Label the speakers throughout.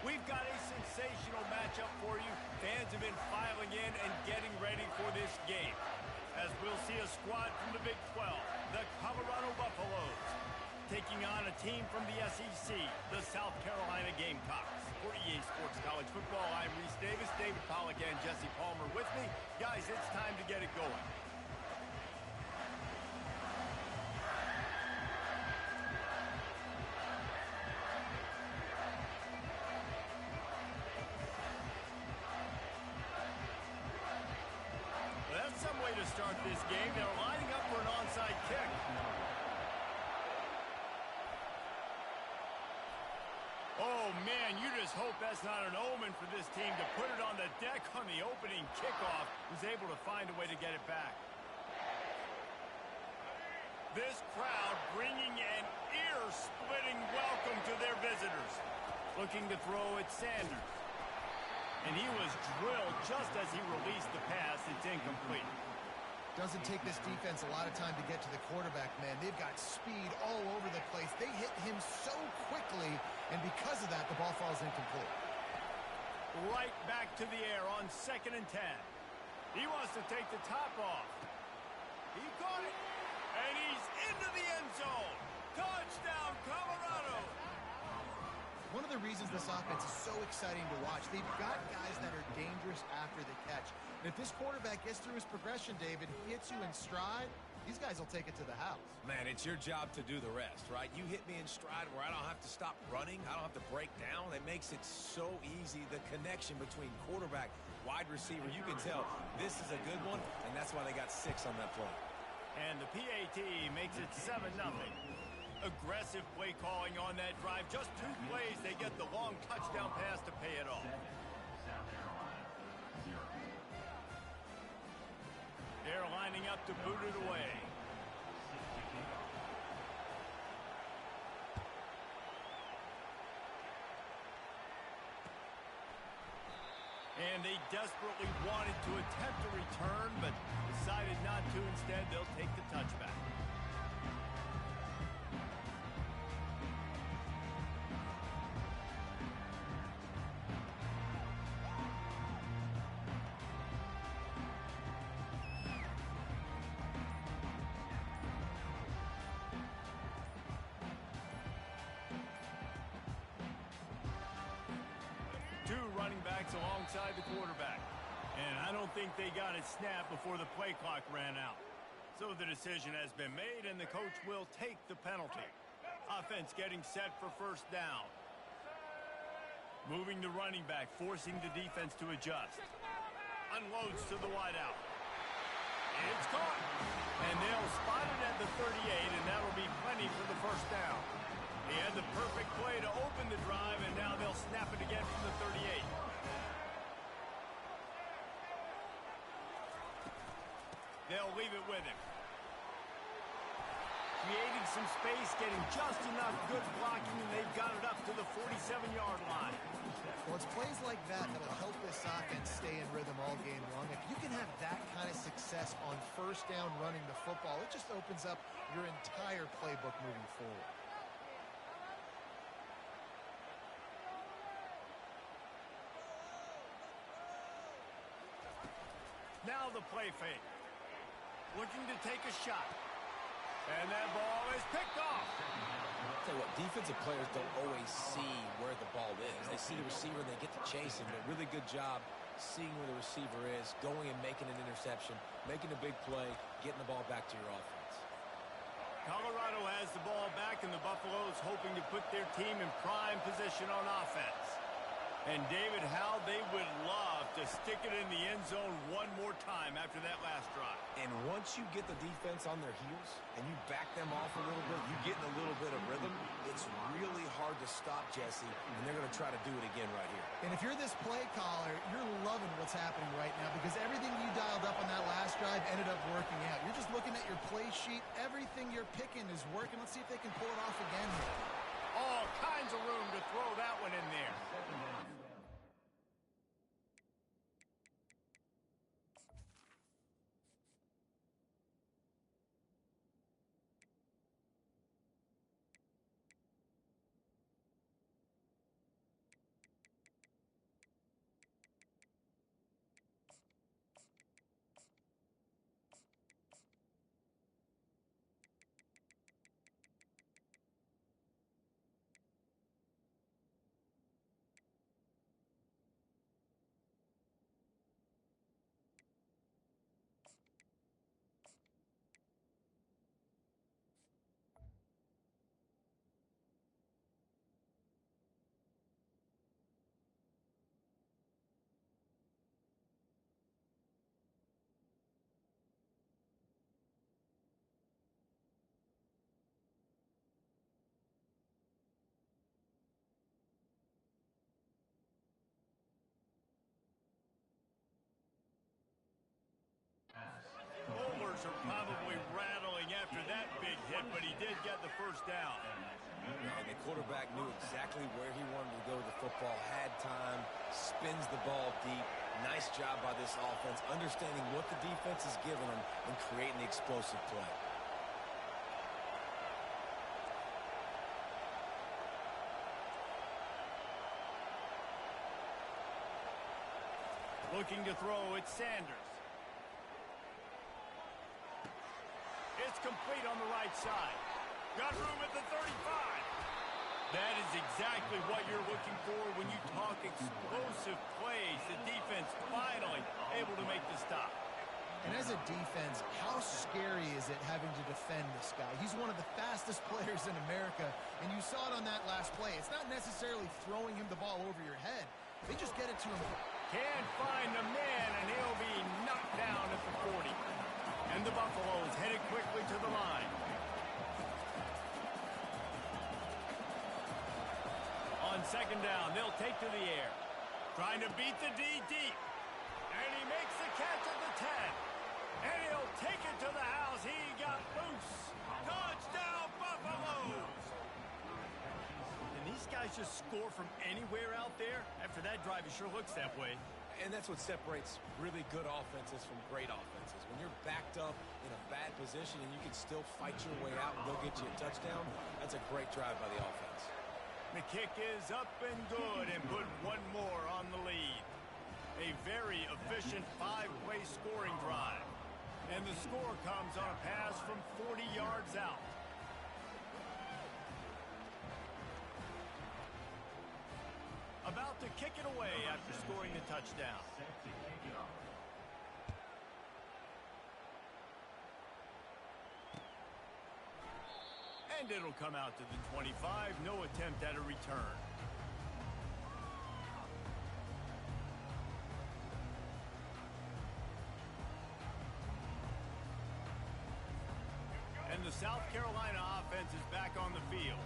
Speaker 1: We've got a sensational matchup for you. Fans have been filing in and getting ready for this game. As we'll see a squad from the Big 12, the Colorado Buffaloes, taking on a team from the SEC, the South Carolina Gamecocks. For EA Sports College Football, I'm Reese Davis, David Pollack, and Jesse Palmer with me. Guys, it's time to get it going. Some way to start this game. They're lining up for an onside kick. Oh, man, you just hope that's not an omen for this team to put it on the deck on the opening kickoff. Who's able to find a way to get it back. This crowd bringing an ear-splitting welcome to their visitors. Looking to throw at Sanders. And he was drilled just as he released the pass. It's incomplete.
Speaker 2: Doesn't take this defense a lot of time to get to the quarterback, man. They've got speed all over the place. They hit him so quickly, and because of that, the ball falls incomplete.
Speaker 1: Right back to the air on 2nd and 10. He wants to take the top off. He caught it, and he's into the end zone. Touchdown, Colorado!
Speaker 2: One of the reasons this offense is so exciting to watch, they've got guys that are dangerous after the catch. And if this quarterback gets through his progression, David, hits you in stride, these guys will take it to the house.
Speaker 3: Man, it's your job to do the rest, right? You hit me in stride where I don't have to stop running. I don't have to break down. It makes it so easy. The connection between quarterback, wide receiver, you can tell this is a good one, and that's why they got 6 on that play.
Speaker 1: And the PAT makes it 7-0. Aggressive play calling on that drive. Just 2 plays, they get the long touchdown pass to pay it off. They're lining up to boot it away. And they desperately wanted to attempt a return, but decided not to. Instead, they'll take the touchback. Running backs alongside the quarterback. And I don't think they got it snapped before the play clock ran out. So the decision has been made, and the coach will take the penalty. Offense getting set for first down. Moving the running back, forcing the defense to adjust. Unloads to the wideout. It's caught. And they'll spot it at the 38, and that'll be plenty for the first down. He had the perfect play to open the drive, and now they'll snap it again from the 38. They'll leave it with him. Creating some space, getting just enough good blocking, and they've got it up to the 47-yard line.
Speaker 2: Well, it's plays like that that'll help this offense stay in rhythm all game long. If you can have that kind of success on first down running the football, it just opens up your entire playbook moving forward.
Speaker 1: Now the play fake. Looking to take a shot. And that ball is picked off.
Speaker 3: I'll tell you what, defensive players don't always see where the ball is. They see the receiver and they get to chase him. But really good job seeing where the receiver is, going and making an interception, making a big play, getting the ball back to your offense.
Speaker 1: Colorado has the ball back, and the Buffaloes hoping to put their team in prime position on offense. And David, how they would love to stick it in the end zone one more time after that last drive.
Speaker 3: And once you get the defense on their heels and you back them off a little bit, you get in a little bit of rhythm, it's really hard to stop, Jesse, and they're going to try to do it again right here.
Speaker 2: And if you're this play caller, you're loving what's happening right now because everything you dialed up on that last drive ended up working out. You're just looking at your play sheet. Everything you're picking is working. Let's see if they can pull it off again here.
Speaker 1: All kinds of room to throw that one in there. first down.
Speaker 3: And the quarterback knew exactly where he wanted to go with the football, had time, spins the ball deep. Nice job by this offense, understanding what the defense is giving them and creating the explosive play.
Speaker 1: Looking to throw, it's Sanders. It's complete on the right side. Got room at the 35. That is exactly what you're looking for when you talk explosive plays. The defense finally able to make the stop.
Speaker 2: And as a defense, how scary is it having to defend this guy? He's one of the fastest players in America, and you saw it on that last play. It's not necessarily throwing him the ball over your head. They just get it to him.
Speaker 1: Can't find the man, and he'll be knocked down at the 40. And the Buffaloes headed quickly to the line. On second down, they'll take to the air. Trying to beat the D deep. And he makes the catch at the 10. And he'll take it to the house. He got loose. Touchdown, Buffaloes! And these guys just score from anywhere out there? After that drive, it sure looks that way.
Speaker 3: And that's what separates really good offenses from great offenses. When you're backed up in a bad position and you can still fight your way out and go get you a touchdown, that's a great drive by the offense.
Speaker 1: The kick is up and good and put one more on the lead. A very efficient five-play scoring drive. And the score comes on a pass from 40 yards out. About to kick it away after scoring the touchdown. And it'll come out to the 25. No attempt at a return. And the South Carolina offense is back on the field.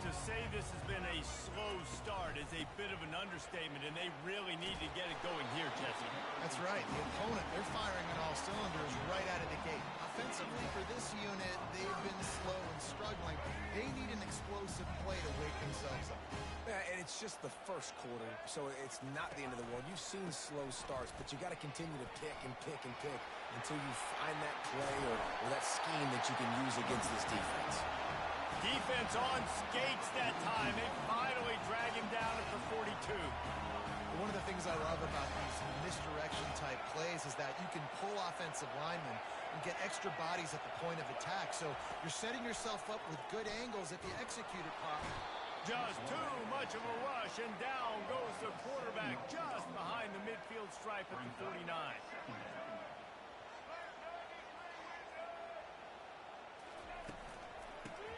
Speaker 1: To say this has been a slow start is a bit of an understatement, and they really need to get it going here, Jesse.
Speaker 2: That's right. The opponent, they're firing on all cylinders right out of the gate. Offensively, for this unit, they've been slow and struggling. They need an explosive play to wake themselves up.
Speaker 3: Yeah, and it's just the first quarter, so it's not the end of the world. You've seen slow starts, but you got to continue to pick and pick and pick until you find that play or that scheme that you can use against this defense.
Speaker 1: Defense on skates that time. They finally drag him down at the 42.
Speaker 2: One of the things I love about these misdirection type plays is that you can pull offensive linemen and get extra bodies at the point of attack. So you're setting yourself up with good angles if you execute it properly.
Speaker 1: Just too much of a rush, and down goes the quarterback just behind the midfield stripe at the 49.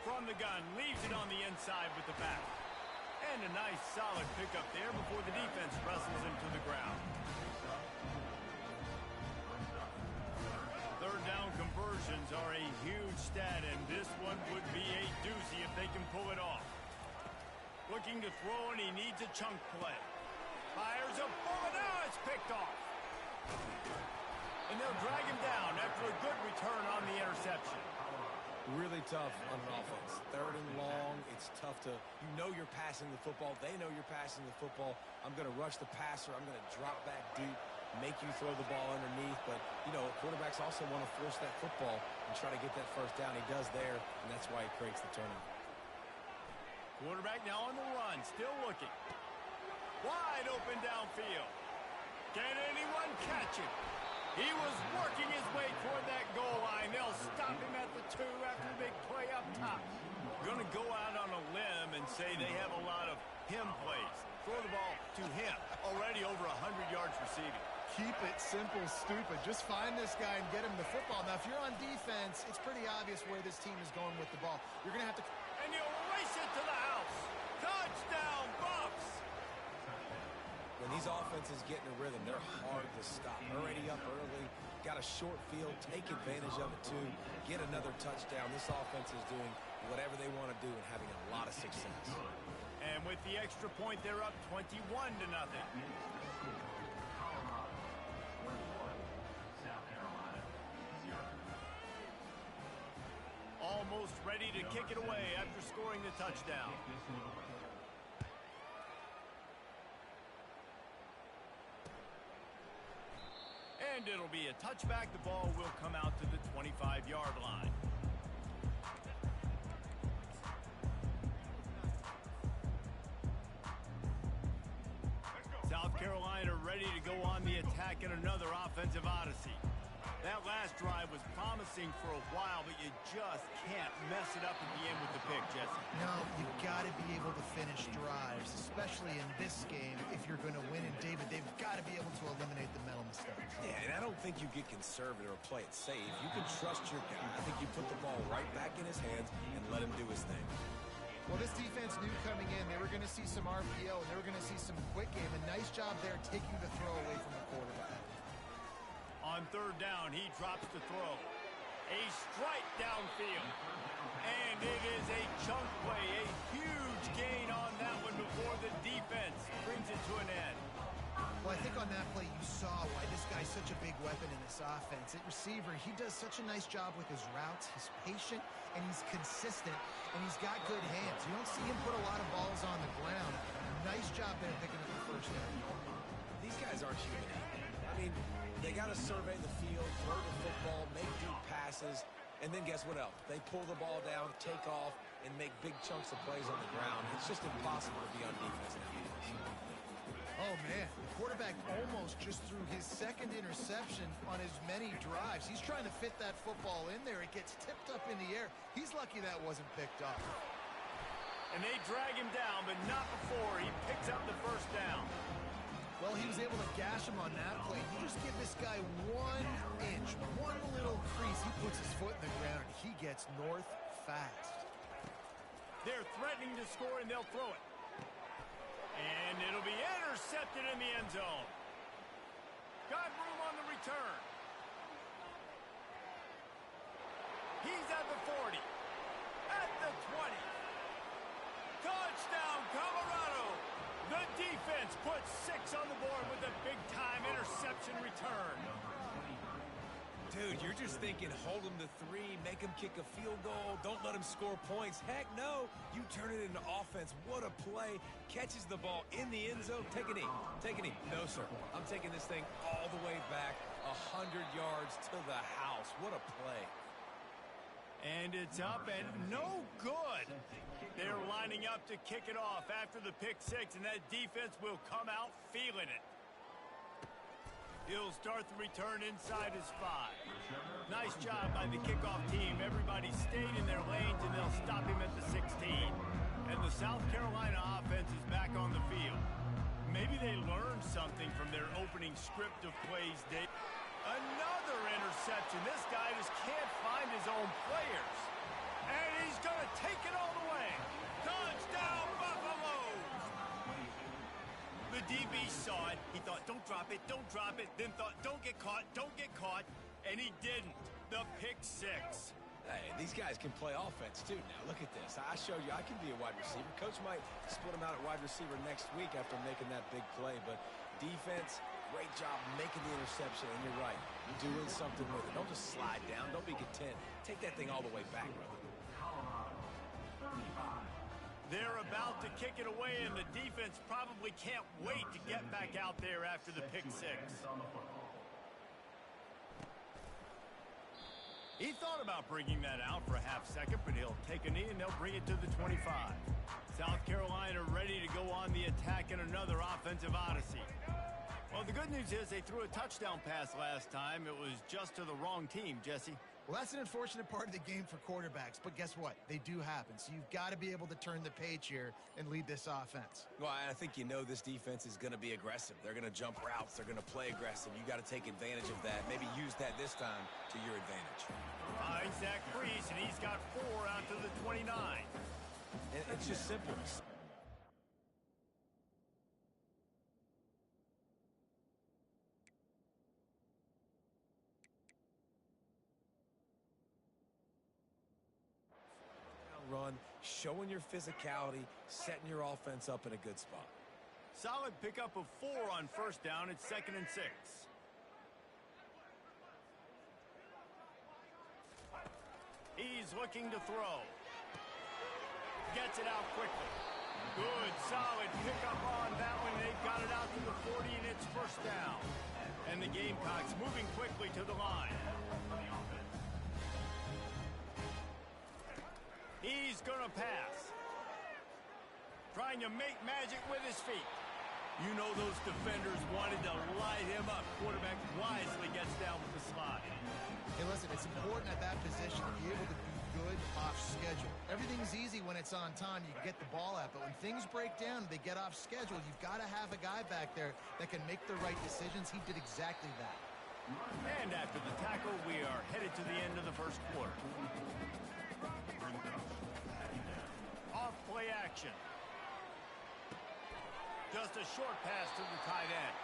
Speaker 1: From the gun, leaves it on the inside with the back. And a nice solid pickup there before the defense wrestles him to the ground. Third down conversions are a huge stat, and this one would be a doozy if they can pull it off. Looking to throw, and he needs a chunk play. Fires a bullet. Now it's picked off. And they'll drag him down after a good return on the interception.
Speaker 3: Really tough on an offense. Third and long, it's tough to, you know you're passing the football. They know you're passing the football. I'm going to rush the passer. I'm going to drop back deep, make you throw the ball underneath. But, you know, quarterbacks also want to force that football and try to get that first down. He does there, and that's why he creates the turnover.
Speaker 1: Quarterback now on the run, still looking. Wide open downfield. Can anyone catch him? He was working his way toward that goal line. They'll stop him at the 2 after the big play up top. Going to go out on a limb and say they have a lot of him plays. Throw the ball to him. Already over 100 yards receiving.
Speaker 2: Keep it simple, stupid. Just find this guy and get him the football. Now, if you're on defense, it's pretty obvious where this team is going with the ball. You're going to have to...
Speaker 1: And you'll race it to the house. Touchdown, Buffs!
Speaker 3: When these offenses get in a rhythm, they're hard to stop. Already up early, got a short field, take advantage of it too, get another touchdown. This offense is doing whatever they want to do and having a lot of success.
Speaker 1: And with the extra point, they're up 21-0. Almost almost ready to kick it away after scoring the touchdown. And it'll be a touchback. The ball will come out to the 25-yard line. South Carolina ready to go on the attack in another offensive odyssey. That last drive was promising for a while, but you just can't mess it up at the end with the pick, Jesse.
Speaker 2: No, you've got to be able to finish drives, especially in this game. If you're going to win, and David, they've got to be able to eliminate the mental mistakes.
Speaker 3: Yeah, and I don't think you get conservative or play it safe. You can trust your guy. I think you put the ball right back in his hands and let him do his thing.
Speaker 2: Well, this defense knew coming in they were going to see some RPO, and they were going to see some quick game. A nice job there taking the throw away from the quarterback.
Speaker 1: On third down, he drops the throw. A strike downfield. And it is a chunk play, a huge gain on that one before the defense brings it to an end.
Speaker 2: Well, I think on that play you saw why this guy's such a big weapon in this offense. At receiver, he does such a nice job with his routes. He's patient, and he's consistent, and he's got good hands. You don't see him put a lot of balls on the ground. Nice job there picking up the first down.
Speaker 3: These guys aren't human. I mean, they got to survey the field, throw the football, make deep passes, and then guess what else? They pull the ball down, take off, and make big chunks of plays on the ground. It's just impossible to be on defense nowadays.
Speaker 2: Oh, man. The quarterback almost just threw his second interception on as many drives. He's trying to fit that football in there. It gets tipped up in the air. He's lucky that wasn't picked up.
Speaker 1: And they drag him down, but not before he picks up the first down.
Speaker 2: Well, he was able to gash him on that play. You just give this guy 1 inch, one little crease. He puts his foot in the ground, and he gets north fast.
Speaker 1: They're threatening to score, and they'll throw it. And it'll be intercepted in the end zone. Got room on the return. He's at the 40. At the 20. Touchdown, Colorado. The defense puts 6 on the board with a big-time interception return.
Speaker 3: Dude, you're just thinking, hold him to 3, make him kick a field goal, don't let him score points. Heck no, you turn it into offense. What a play. Catches the ball in the end zone. Take a knee. Take a knee. No, sir. I'm taking this thing all the way back 100 yards to the house. What a play.
Speaker 1: And it's up and no good. They're lining up to kick it off after the pick 6, and that defense will come out feeling it. He'll start the return inside his 5. Nice job by the kickoff team. Everybody stayed in their lanes, and they'll stop him at the 16. And the South Carolina offense is back on the field. Maybe they learned something from their opening script of plays. Another interception. This guy just can't find his own players. And he's going to take it all the way. Touchdown, Buffaloes! The DB saw it. He thought, don't drop it, don't drop it. Then thought, don't get caught, don't get caught. And he didn't. The pick 6.
Speaker 3: Hey, these guys can play offense, too. Now, look at this. I showed you I can be a wide receiver. Coach might split him out at wide receiver next week after making that big play. But defense, great job making the interception. And you're right, doing something with it. Don't just slide down. Don't be content. Take that thing all the way back, brother.
Speaker 1: They're about to kick it away, and the defense probably can't wait to get back out there after the pick 6. He thought about bringing that out for a half second, but he'll take a knee and they'll bring it to the 25. South Carolina ready to go on the attack in another offensive odyssey. Well, the good news is they threw a touchdown pass last time. It was just to the wrong team, Jesse.
Speaker 2: Well, that's an unfortunate part of the game for quarterbacks, but guess what? They do happen, so you've got to be able to turn the page here and lead this offense.
Speaker 3: Well, I think you know this defense is going to be aggressive. They're going to jump routes. They're going to play aggressive. You got to take advantage of that. Maybe use that this time to your advantage.
Speaker 1: Finds Zach Freeze, and he's got 4 out to the 29.
Speaker 3: And it's just simple. Run, showing your physicality, setting your offense up in a good spot.
Speaker 1: Solid pickup of 4 on first down. It's 2nd and 6. He's looking to throw. Gets it out quickly. Good, solid pickup on that one. They've got it out to the 40, and it's first down. And the Gamecocks moving quickly to the line. He's going to pass. Trying to make magic with his feet. You know those defenders wanted to light him up. Quarterback wisely gets down with the slide.
Speaker 2: Hey, listen, it's important at that position to be able to be good off schedule. Everything's easy when it's on time. You can get the ball out. But when things break down, they get off schedule. You've got to have a guy back there that can make the right decisions. He did exactly that.
Speaker 1: And after the tackle, we are headed to the end of the first quarter. Off play action. Just a short pass to the tight end.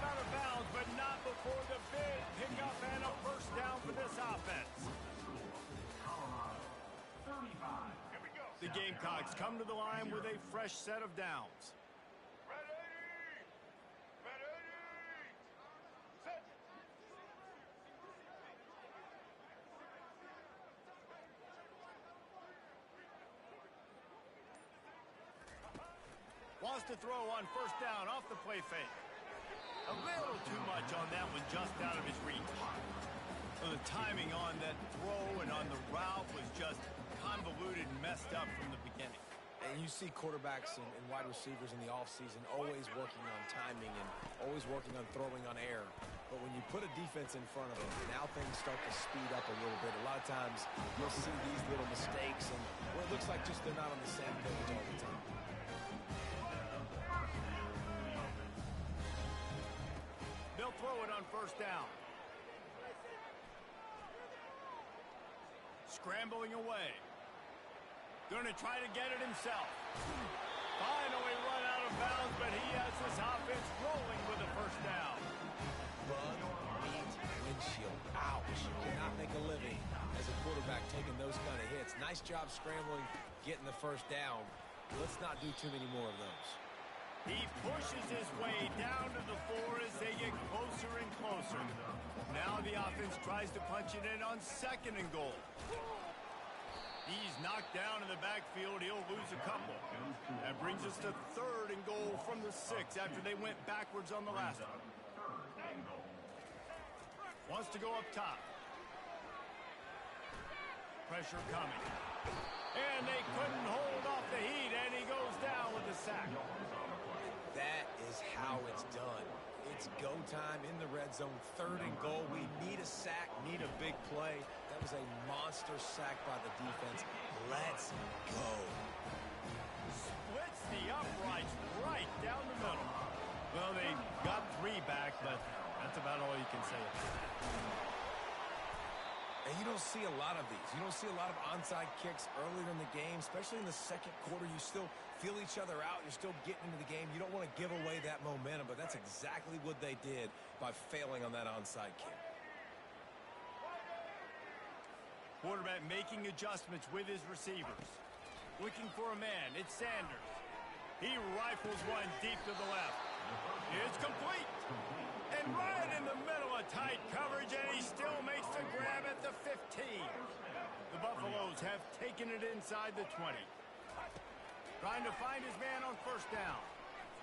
Speaker 1: Out of bounds, but not before the big pickup and a first down for this offense. The Gamecocks come to the line with a fresh set of downs. Wants to throw on first down off the play fake. A little too much on that one, just out of his reach. So the timing on that throw and on the route was just convoluted and messed up from the beginning.
Speaker 3: And you see quarterbacks and wide receivers in the offseason always working on timing and always working on throwing on air. But when you put a defense in front of them, now things start to speed up a little bit. A lot of times you'll see these little mistakes and where it looks like just they're not on the same page all the time.
Speaker 1: They'll throw it on first down. Scrambling away. Going to try to get it himself. Finally run out of bounds, but he has this offense rolling with a first down.
Speaker 3: Bug, meat, windshield. Ouch. You cannot make a living as a quarterback taking those kind of hits. Nice job scrambling, getting the first down. Let's not do too many more of those.
Speaker 1: He pushes his way down to the floor as they get closer and closer. Now the offense tries to punch it in on second and goal. He's knocked down in the backfield. He'll lose a couple. That brings us to third and goal from the 6 after they went backwards on the last one. Wants to go up top. Pressure coming. And they couldn't hold off the heat, and he goes down with a sack.
Speaker 3: That is how it's done. It's go time in the red zone. Third and goal. We need a sack, need a big play. That was a monster sack by the defense. Let's go.
Speaker 1: Splits the uprights right down the middle. Well, they got 3 back, but that's about all you can say about that.
Speaker 3: And you don't see a lot of these. You don't see a lot of onside kicks earlier in the game, especially in the second quarter. You still feel each other out. You're still getting into the game. You don't want to give away that momentum, but that's exactly what they did by failing on that onside kick.
Speaker 1: Quarterback making adjustments with his receivers. Looking for a man. It's Sanders. He rifles one deep to the left. It's complete. And right in the middle of tight coverage, and he still makes the grab at the 15. The Buffaloes have taken it inside the 20. Trying to find his man on first down.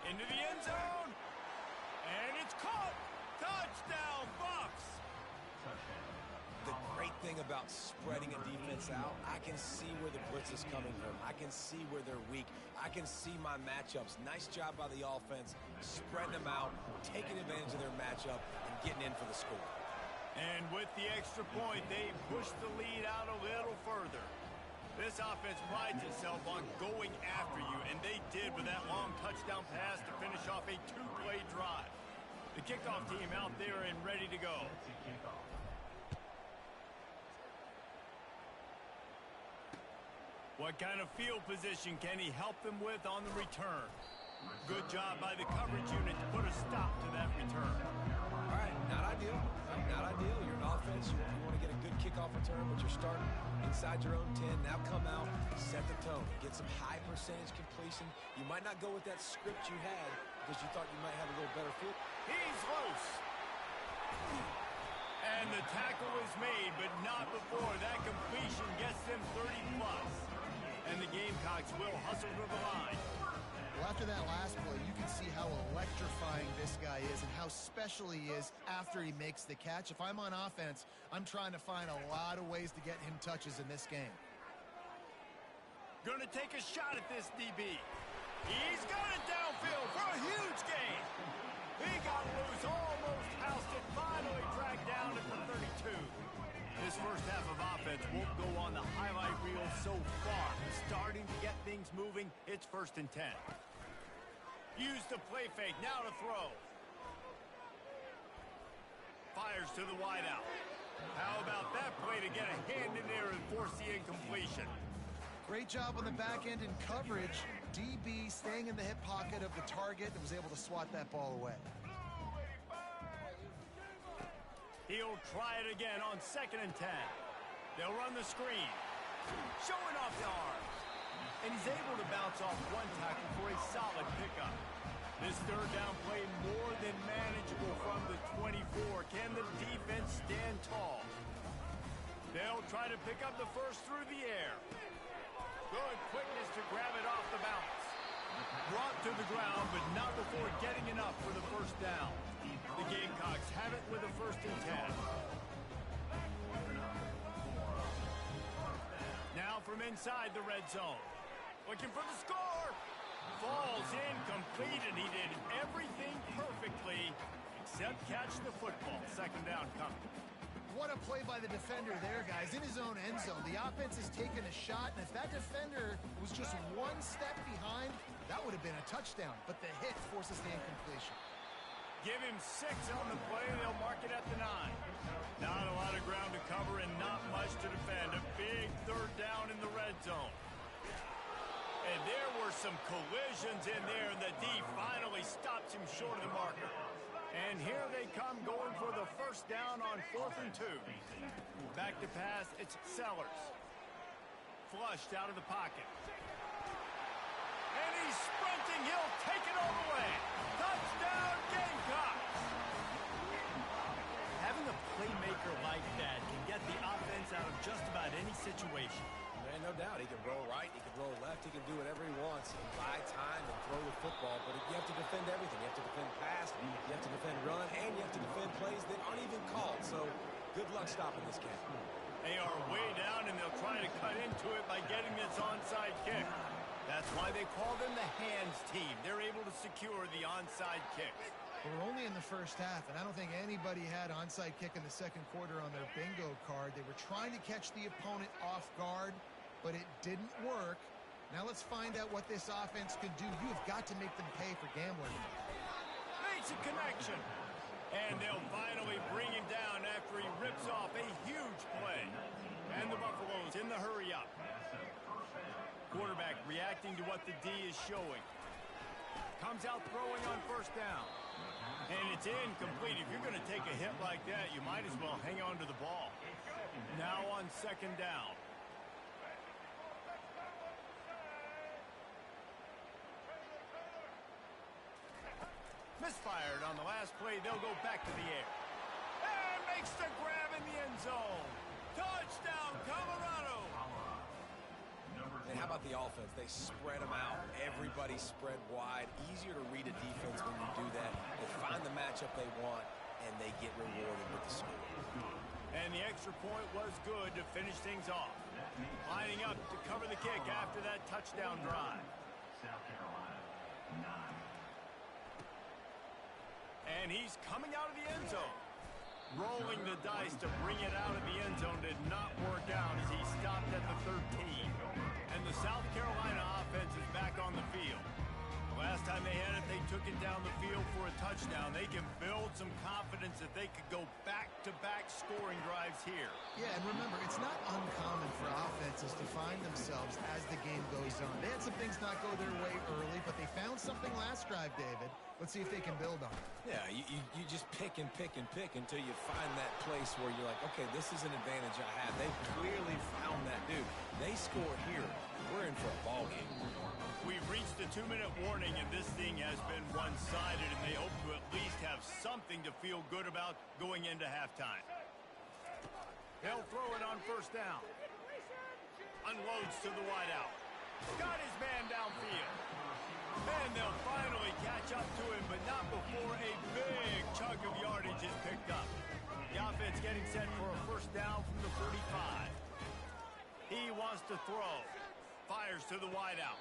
Speaker 1: Into the end zone. And it's caught. Touchdown, Bucs.
Speaker 3: The great thing about spreading a defense out, I can see where the blitz is coming from. I can see where they're weak. I can see my matchups. Nice job by the offense, spreading them out, taking advantage of their matchup, and getting in for the score.
Speaker 1: And with the extra point, they push the lead out a little further. This offense prides itself on going after you, and they did with that long touchdown pass to finish off a 2-play drive. The kickoff team out there and ready to go. What kind of field position can he help them with on the return? Good job by the coverage unit to put a stop to that return.
Speaker 3: All right, not ideal. Not ideal. You're an offense. You want to get a good kickoff return, but you're starting inside your own 10. Now come out, set the tone, get get some high percentage completion. You might not go with that script you had because you thought you might have a little better feel.
Speaker 1: He's loose. And the tackle is made, but not before that completion gets them 30+. And the Gamecocks will hustle to the line.
Speaker 2: Well, after that last play, you can see how electrifying this guy is and how special he is after he makes the catch. If I'm on offense, I'm trying to find a lot of ways to get him touches in this game.
Speaker 1: Going to take a shot at this DB. He's got it downfield for a huge gain. He got loose, almost housed it, finally dragged down at the 32. This first half of offense won't go on the highlight reel so far. Starting to get things moving. It's 1st and 10. Use the play fake. Now to throw. Fires to the wideout. How about that play to get a hand in there and force the incompletion?
Speaker 2: Great job on the back end in coverage. DB staying in the hip pocket of the target and was able to swat that ball away.
Speaker 1: He'll try it again on 2nd and 10. They'll run the screen. Showing off the arms. And he's able to bounce off one tackle for a solid pickup. This third down play more than manageable from the 24. Can the defense stand tall? They'll try to pick up the first through the air. Good quickness to grab it off the bounce. Brought to the ground, but not before getting enough for the first down. The Gamecocks have it with a 1st and 10. Now from inside the red zone. Looking for the score. Falls incomplete, and he did everything perfectly except catch the football. 2nd down coming.
Speaker 2: What a play by the defender there, guys. In his own end zone. The offense has taken a shot, and if that defender was just one step behind, that would have been a touchdown. But the hit forces the incompletion.
Speaker 1: Give him 6 on the play. They'll mark it at the 9. Not a lot of ground to cover and not much to defend. A big 3rd down in the red zone. And there were some collisions in there, and the D finally stops him short of the marker. And here they come going for the 1st down on 4th and 2. Back to pass, it's Sellers. Flushed out of the pocket. And he's sprinting, he'll take it all the way. Touchdown Gamecocks! Having a playmaker like that can get the offense out of just about any situation.
Speaker 3: Man, no doubt. He can roll right, he can roll left, he can do whatever he wants. He can buy time and throw the football, but you have to defend everything. You have to defend pass, you have to defend run, and you have to defend plays that aren't even called. So, good luck stopping this cat.
Speaker 1: They are way down, and they'll try to cut into it by getting this onside kick. That's why they call them the hands team. They're able to secure the onside kick.
Speaker 2: We're only in the first half, and I don't think anybody had onside kick in the 2nd quarter on their bingo card. They were trying to catch the opponent off guard, but it didn't work. Now let's find out what this offense could do. You have got to make them pay for gambling.
Speaker 1: Makes a connection. And they'll finally bring him down after he rips off a huge play. And the Buffaloes in the hurry up. Quarterback reacting to what the D is showing. Comes out throwing on 1st down. And it's incomplete. If you're going to take a hit like that, you might as well hang on to the ball. Now on 2nd down. Misfired on the last play. They'll go back to the air. And makes the grab in the end zone. Touchdown, Colorado.
Speaker 3: And how about the offense? They spread them out. Everybody spread wide. Easier to read a defense when you do that. They find the matchup they want, and they get rewarded with the score.
Speaker 1: And the extra point was good to finish things off. Lining up to cover the kick after that touchdown drive.
Speaker 4: South Carolina, 9.
Speaker 1: And he's coming out of the end zone. Rolling the dice to bring it out of the end zone did not work out as he stopped at the 13. And the South Carolina offense is back on the field. The last time they had it, they took it down the field for a touchdown. They can build some confidence that they could go back-to-back scoring drives here.
Speaker 2: Yeah, and remember, it's not uncommon for offenses to find themselves as the game goes on. They had some things not go their way early, but they found something last drive, David. Let's see if they can build on it.
Speaker 3: Yeah, you just pick and pick and pick until you find that place where you're like, okay, this is an advantage I have. They clearly found that dude. They score here. We're in for a ball game.
Speaker 1: We've reached the 2-minute warning, and this thing has been one-sided, and they hope to at least have something to feel good about going into halftime. They'll throw it on first down. Unloads to the wideout. Got his man downfield. And they'll finally catch up to him, but not before a big chunk of yardage is picked up. The offense getting set for a first down from the 45. He wants to throw. Fires to the wideout.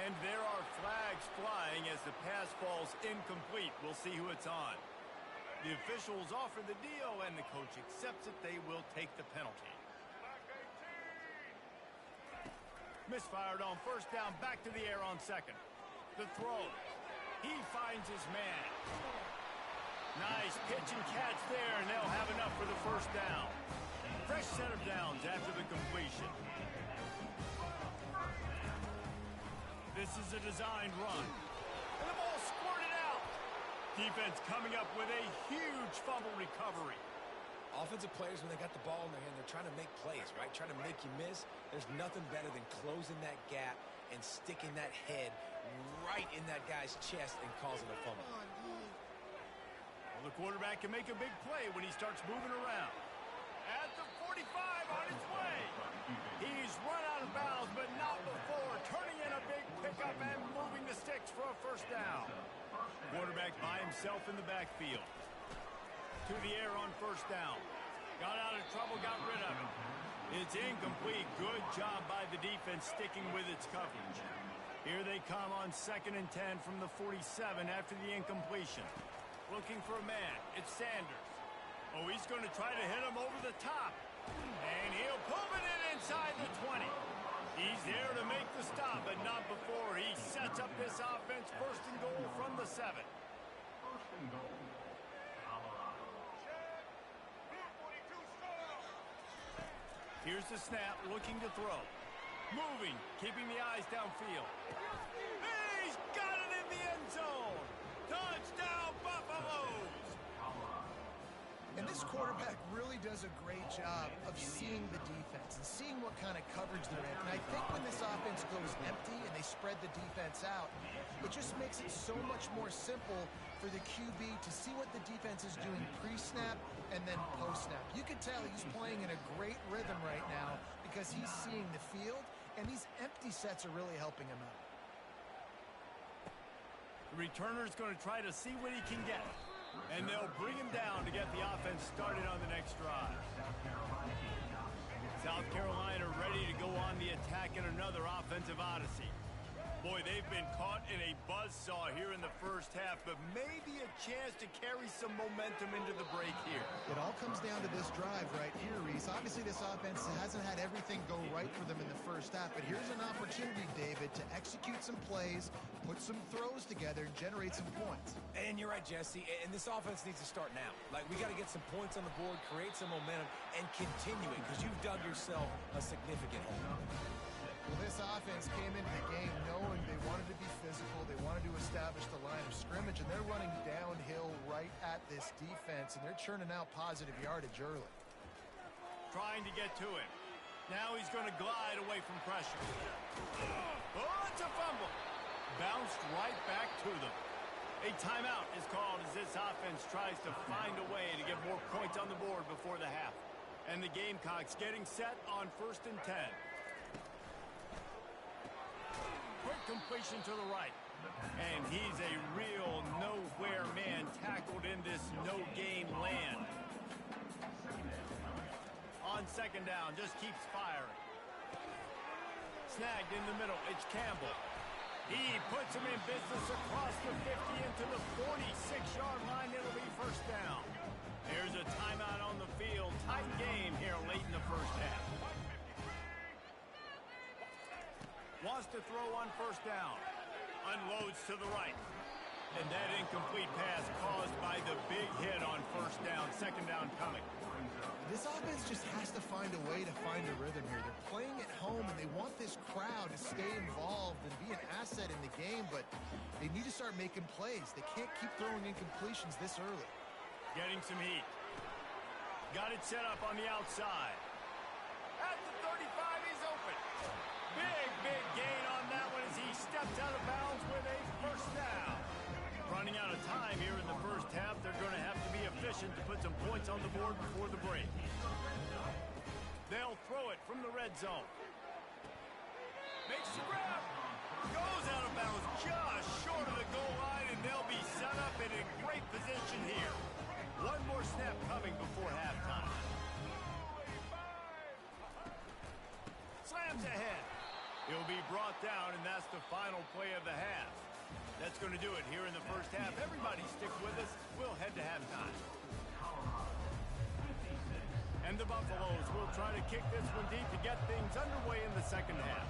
Speaker 1: And there are flags flying as the pass falls incomplete. We'll see who it's on. The officials offer the deal, and the coach accepts it. They will take the penalty. Misfired on first down, back to the air on second. The throw. He finds his man. Nice pitch and catch there, and they'll have enough for the first down. Fresh set of downs after the completion. This is a designed run. And the ball squirted out. Defense coming up with a huge fumble recovery.
Speaker 3: Offensive players, when they got the ball in their hand, they're trying to make plays, right? Trying to make you miss. There's nothing better than closing that gap and sticking that head right in that guy's chest and causing a fumble.
Speaker 1: Well, the quarterback can make a big play when he starts moving around. At the 45 on his way. He's run out of bounds, but not before turning in a big pickup and moving the sticks for a first down. Quarterback by himself in the backfield. To the air on first down. Got out of trouble, got rid of it. It's incomplete. Good job by the defense sticking with its coverage. Here they come on 2nd and 10 from the 47 after the incompletion. Looking for a man. It's Sanders. Oh, he's going to try to hit him over the top. And he'll pull it in inside the 20. He's there to make the stop, but not before he sets up this offense. 1st and goal from the 7.
Speaker 4: First and goal. Colorado.
Speaker 1: Here's the snap, looking to throw. Moving, keeping the eyes downfield. He's got it in the end zone. Touchdown, Buffaloes!
Speaker 2: And this quarterback really does a great job of seeing the defense and seeing what kind of coverage they're in. And I think when this offense goes empty and they spread the defense out, it just makes it so much more simple for the QB to see what the defense is doing pre-snap and then post-snap. You can tell he's playing in a great rhythm right now because he's seeing the field, and these empty sets are really helping him out.
Speaker 1: The returner's going to try to see what he can get. And they'll bring him down to get the offense started on the next drive. South Carolina ready to go on the attack in another offensive odyssey. Boy, they've been caught in a buzzsaw here in the first half, but maybe a chance to carry some momentum into the break here.
Speaker 2: It all comes down to this drive right here, Reese. Obviously, this offense hasn't had everything go right for them in the first half, but here's an opportunity, David, to execute some plays, put some throws together, and generate some points.
Speaker 3: And you're right, Jesse, and this offense needs to start now. Like, we got to get some points on the board, create some momentum, and continue it, because you've dug yourself a significant hole.
Speaker 2: Well, this offense came into the game knowing they wanted to be physical, they wanted to establish the line of scrimmage, and they're running downhill right at this defense, and they're churning out positive yardage early.
Speaker 1: Trying to get to him. Now he's going to glide away from pressure. Oh, it's a fumble. Bounced right back to them. A timeout is called as this offense tries to find a way to get more points on the board before the half. And the Gamecocks getting set on 1st and 10. Quick completion to the right. And he's a real nowhere man tackled in this no-gain land. On 2nd down, just keeps firing. Snagged in the middle, it's Campbell. He puts him in business across the 50 into the 46-yard line. It'll be first down. There's a timeout on the field. Tight game here late in the first half. Wants to throw on first down. Unloads to the right. And that incomplete pass caused by the big hit on first down. 2nd down coming.
Speaker 2: This offense just has to find a way to find a rhythm here. They're playing at home, and they want this crowd to stay involved and be an asset in the game, but they need to start making plays. They can't keep throwing incompletions this early.
Speaker 1: Getting some heat. Got it set up on the outside. At the 35, he's open. Big points on the board before the break. They'll throw it from the red zone. Makes the grab. Goes out of bounds just short of the goal line, and they'll be set up in a great position here. One more snap coming before halftime. Slams ahead. He'll be brought down, and that's the final play of the half. That's going to do it here in the first half. Everybody stick with us. We'll head to halftime. And the Buffaloes will try to kick this one deep to get things underway in the second half.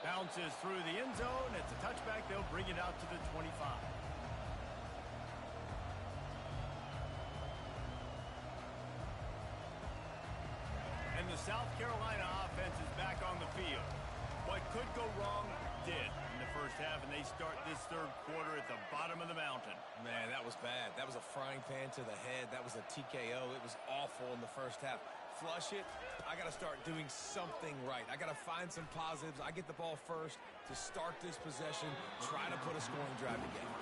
Speaker 1: Bounces through the end zone. It's a touchback. They'll bring it out to the 25. And the South Carolina offense is back on the field. What could go wrong did in the first half, and they start this third quarter at the bottom of the mountain.
Speaker 3: Man, that was bad. That was a frying pan to the head. That was a TKO. It was awful in the first half. Flush it. I got to start doing something right. I got to find some positives. I get the ball first to start this possession, try to put a scoring drive together.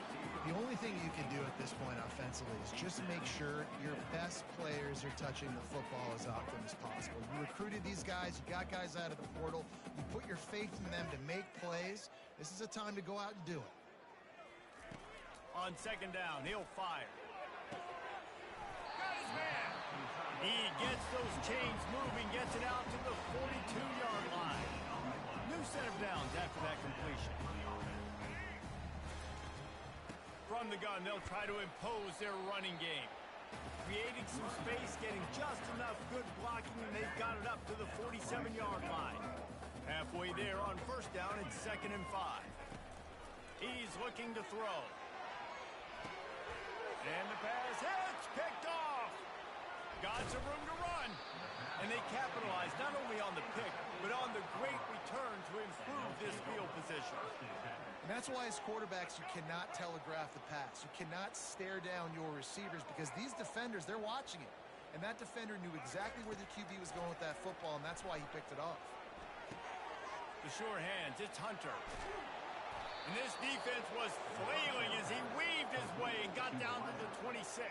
Speaker 2: The only thing you can do at this point offensively is just make sure your best players are touching the football as often as possible. You recruited these guys. You got guys out of the portal. You put your faith in them to make plays. This is a time to go out and do it.
Speaker 1: On second down, he'll fire. Got his man. He gets those chains moving, gets it out to the 42-yard line. New set of downs after that completion. From the gun, they'll try to impose their running game. Creating some space, getting just enough good blocking, and they've got it up to the 47-yard line. Halfway there on first down, it's 2nd and 5. He's looking to throw. And the pass hits, picked off. Got some room to run. And they capitalize not only on the pick, but on the great return to improve this field position.
Speaker 2: And that's why as quarterbacks, you cannot telegraph the pass. You cannot stare down your receivers because these defenders, they're watching it. And that defender knew exactly where the QB was going with that football, and that's why he picked it off.
Speaker 1: The sure hands, it's Hunter. And this defense was flailing as he weaved his way and got down to the 26.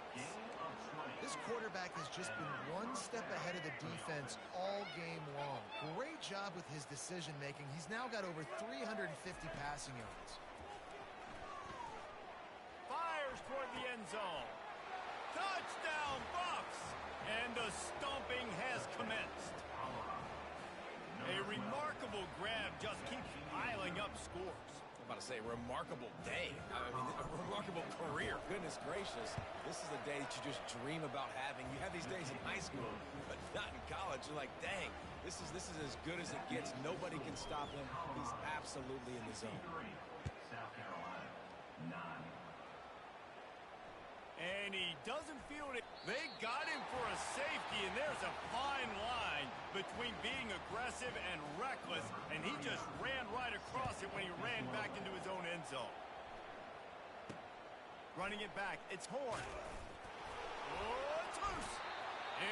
Speaker 2: This quarterback has just been one step ahead of the defense all game long. Great job with his decision-making. He's now got over 350 passing yards.
Speaker 1: Fires toward the end zone. Touchdown, Buffs! And the stomping has commenced. A remarkable grab just keeps piling up scores.
Speaker 3: I'm about to say, remarkable day. I mean, a remarkable career. Goodness gracious. This is a day that you just dream about having. You have these days in high school, but not in college. You're like, dang, this is as good as it gets. Nobody can stop him. He's absolutely in the zone.
Speaker 4: South Carolina, 9.
Speaker 1: And he doesn't feel it. They got him for a safety, and there's a fine line between being aggressive and reckless, and he just ran right across it when he ran back into his own end zone. Running it back, it's Horn. Oh, it's loose.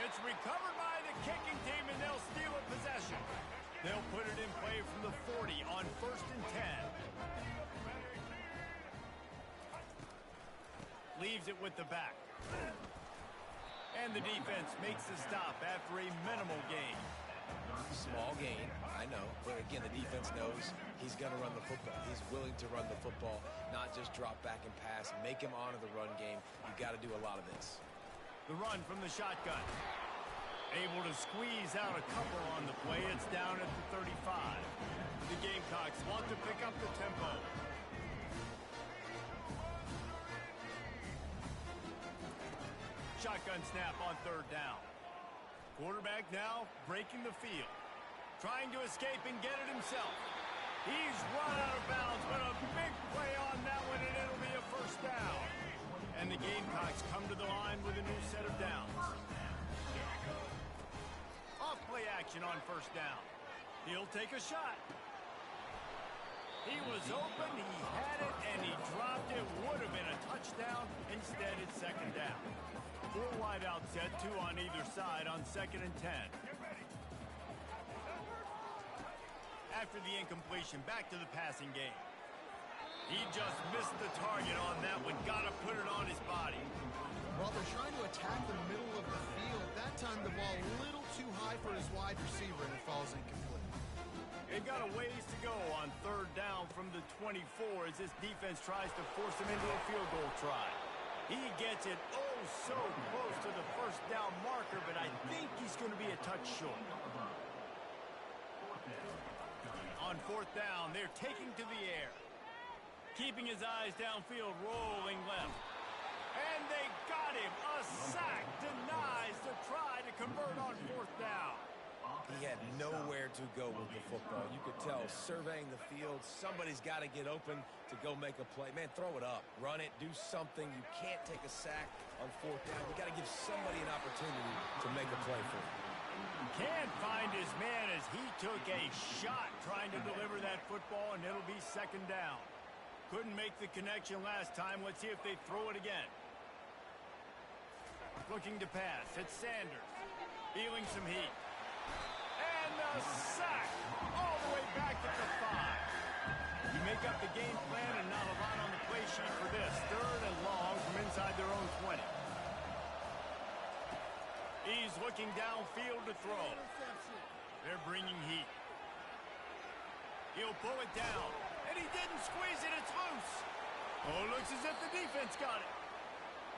Speaker 1: It's recovered by the kicking team, and they'll steal a possession. They'll put it in play from the 40 on 1st and 10. Leaves it with the back. And the defense makes the stop after a minimal gain.
Speaker 3: Small gain, I know. But again, the defense knows he's going to run the football. He's willing to run the football, not just drop back and pass. Make him honor the run game. You've got to do a lot of this.
Speaker 1: The run from the shotgun. Able to squeeze out a couple on the play. It's down at the 35. The Gamecocks want to pick up the tempo. Shotgun snap on 3rd down. Quarterback now breaking the field. Trying to escape and get it himself. He's run out of bounds, but a big play on that one, and it'll be a first down. And the Gamecocks come to the line with a new set of downs. Off play action on 1st down. He'll take a shot. He was open, he had it, and he dropped it. Would have been a touchdown. Instead, it's 2nd down. 4 wide out set, 2 on either side on 2nd and 10. After the incompletion, back to the passing game. He just missed the target on that one. Got to put it on his body.
Speaker 2: While they're trying to attack the middle of the field, that time the ball a little too high for his wide receiver, and it falls incomplete.
Speaker 1: They've got a ways to go on third down from the 24 as this defense tries to force him into a field goal try. He gets it oh so close to the first down marker, but I think he's going to be a touch short. On fourth down, they're taking to the air. Keeping his eyes downfield, rolling left. And they got him. A sack denies the try to convert on fourth down.
Speaker 3: He had nowhere to go with the football. You could tell, surveying the field, somebody's got to get open to go make a play. Man, throw it up. Run it. Do something. You can't take a sack on fourth down. You got to give somebody an opportunity to make a play for him.
Speaker 1: Can't find his man as he took a shot trying to deliver that football, and it'll be second down. Couldn't make the connection last time. Let's see if they throw it again. Looking to pass. It's Sanders. Feeling some heat. And a sack all the way back at the 5. You make up the game plan and not a lot on the play sheet for this. Third and long from inside their own 20. He's looking downfield to throw. They're bringing heat. He'll pull it down. And he didn't squeeze it. It's loose. Oh, looks as if the defense got it.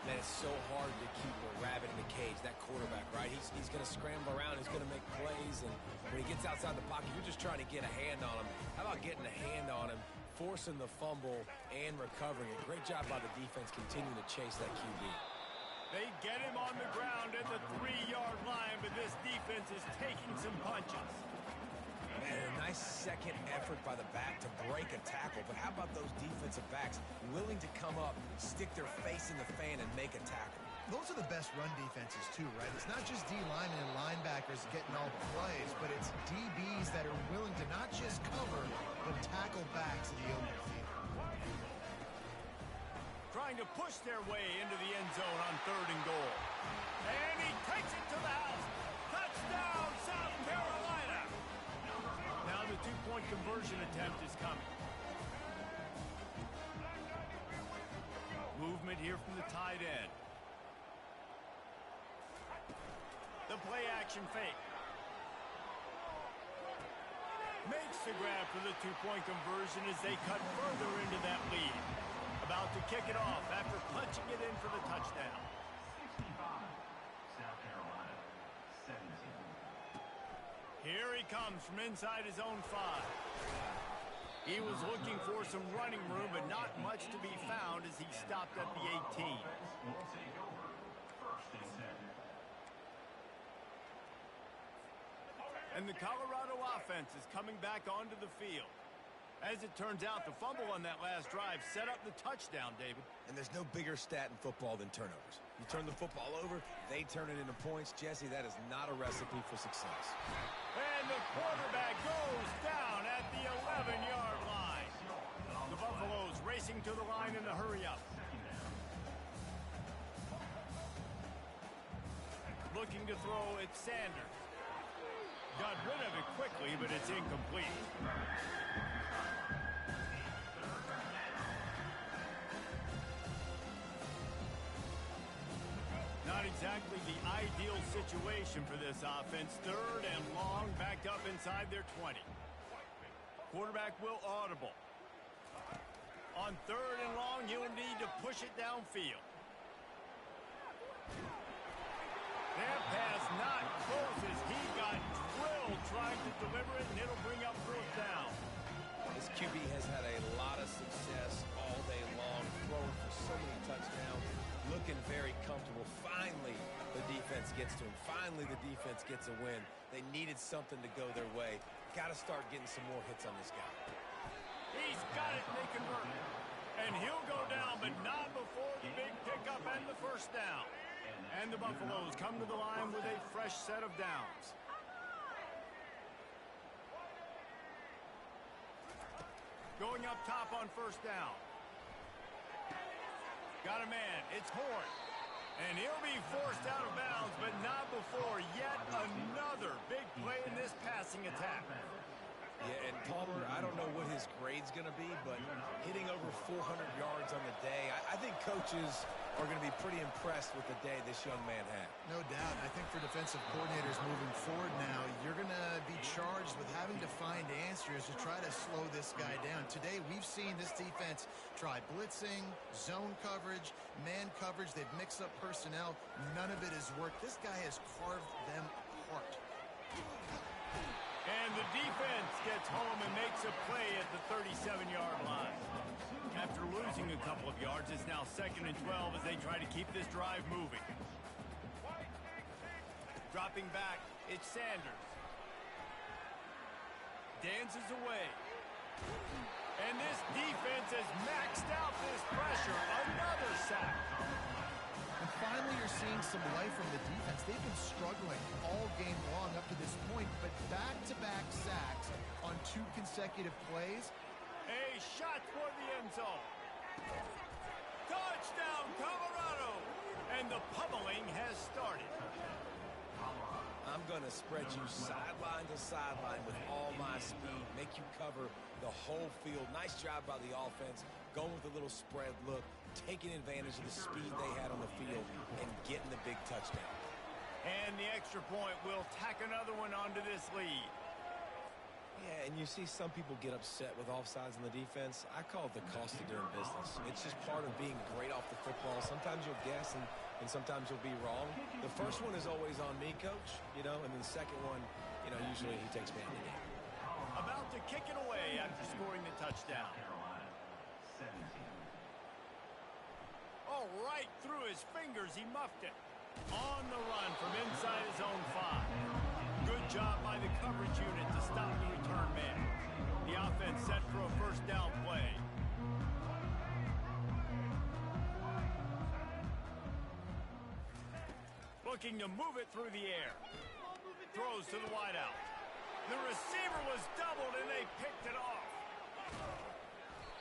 Speaker 3: Man, it's so hard to keep a rabbit in the cage, that quarterback, right? He's going to scramble around. He's going to make plays. And when he gets outside the pocket, you're just trying to get a hand on him. How about getting a hand on him, forcing the fumble, and recovering it? Great job by the defense continuing to chase that QB.
Speaker 1: They get him on the ground at the 3-yard line, but this defense is taking some punches.
Speaker 3: Man, a nice second effort by the back to break a tackle. But how about those defensive backs willing to come up, stick their face in the fan, and make a tackle?
Speaker 2: Those are the best run defenses, too, right? It's not just D linemen and linebackers getting all the plays, but it's DBs that are willing to not just cover, but tackle backs in the open field.
Speaker 1: Trying to push their way into the end zone on third and goal. And he takes it to the house. Touchdown, South Carolina. Now the two-point conversion attempt is coming. Movement here from the tight end. The play-action fake. Makes the grab for the two-point conversion as they cut further into that lead. About to kick it off after punching it in for the touchdown.
Speaker 4: 65, South Carolina, 17.
Speaker 1: Here he comes from inside his own 5. He was looking for some running room, but not much to be found as he stopped at the 18.
Speaker 4: Will take over first and 10.
Speaker 1: And the Colorado offense is coming back onto the field. As it turns out, the fumble on that last drive set up the touchdown, David.
Speaker 3: And there's no bigger stat in football than turnovers. You turn the football over, they turn it into points. Jesse, that is not a recipe for success.
Speaker 1: And the quarterback goes down at the 11-yard line. The Buffaloes racing to the line in the hurry-up. Looking to throw, it's Sanders. Got rid of it quickly, but it's incomplete. Not exactly the ideal situation for this offense. Third and long, backed up inside their 20. Quarterback will audible. On third and long, he'll need to push it downfield. That pass not close as he got drilled trying to deliver it, and it'll bring up fourth down.
Speaker 3: This QB has had a lot of success all day long, throwing for so many touchdowns, looking very comfortable. Finally, the defense gets to him. Finally, the defense gets a win. They needed something to go their way. Got to start getting some more hits on this guy.
Speaker 1: He's got it, they convert. And he'll go down, but not before the big pickup and the first down. And the Buffaloes come to the line with a fresh set of downs. Going up top on first down. Got a man. It's Horn. And he'll be forced out of bounds, but not before yet another big play in this passing attack.
Speaker 3: Yeah, and Palmer, I don't know what his his grade's going to be, but hitting over 400 yards on the day, I think coaches are going to be pretty impressed with the day this young man had.
Speaker 2: No doubt. I think for defensive coordinators moving forward now, you're going to be charged with having to find answers to try to slow this guy down. Today, we've seen this defense try blitzing, zone coverage, man coverage. They've mixed up personnel. None of it has worked. This guy has carved them apart.
Speaker 1: And the defense gets home and makes a play at the 37-yard line. After losing a couple of yards, it's now 2nd and 12 as they try to keep this drive moving. Dropping back, it's Sanders. Dances away. And this defense has maxed out this pressure. Another sack.
Speaker 2: And finally, you're seeing some life from the defense. They've been struggling all game long up to this point, but back-to-back sacks on 2 consecutive plays.
Speaker 1: A shot for the end zone. Touchdown, Colorado. And the pummeling has started.
Speaker 3: I'm going to spread you sideline to sideline with all my speed, make you cover the whole field. Nice job by the offense, going with a little spread look, taking advantage of the speed they had on the field, and getting the big touchdown.
Speaker 1: And the extra point will tack another one onto this lead.
Speaker 3: Yeah, and you see some people get upset with offsides in the defense. I call it the cost of doing business. It's just part of being great off the football. Sometimes you'll guess and sometimes you'll be wrong. The first one is always on me, Coach, and then the second one, usually he takes me out of the game.
Speaker 1: About to kick it away after scoring the touchdown.
Speaker 4: Carolina, 17.
Speaker 1: Oh, right through his fingers, he muffed it. On the run from inside his own 5. Good job by the coverage unit to stop the return man. The offense set for a first down play. Looking to move it through the air. Throws to the wideout. The receiver was doubled and they picked it off.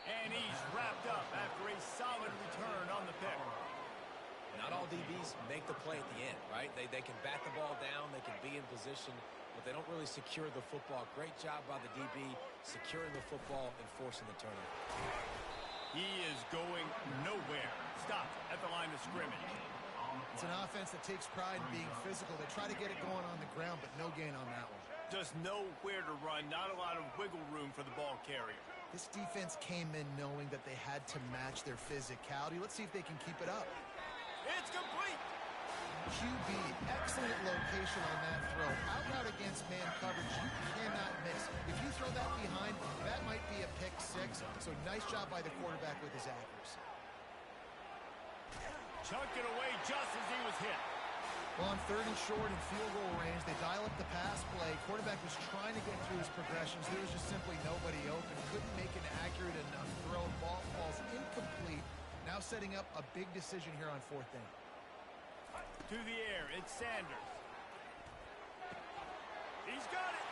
Speaker 1: And he's wrapped up after a solid return on the pick.
Speaker 3: Not all DBs make the play at the end, right? They can bat the ball down, they can be in position, but they don't really secure the football. Great job by the DB securing the football and forcing the turnover.
Speaker 1: He is going nowhere. Stopped at the line of scrimmage.
Speaker 2: It's an offense that takes pride in being physical. They try to get it going on the ground, but no gain on that one.
Speaker 1: Just nowhere to run. Not a lot of wiggle room for the ball carrier.
Speaker 2: This defense came in knowing that they had to match their physicality. Let's see if they can keep it up.
Speaker 1: It's complete.
Speaker 2: QB, excellent location on that throw. Out route against man coverage, you cannot miss. If you throw that behind, that might be a pick 6. So nice job by the quarterback with his accuracy.
Speaker 1: Chunked it away just as he was hit.
Speaker 2: Well, on 3rd and short and field goal range, they dial up the pass play. Quarterback was trying to get through his progressions. There was just simply nobody open. Couldn't make an accurate enough throw. Ball falls incomplete. Now setting up a big decision here on 4th down.
Speaker 1: To the air, it's Sanders. He's got it.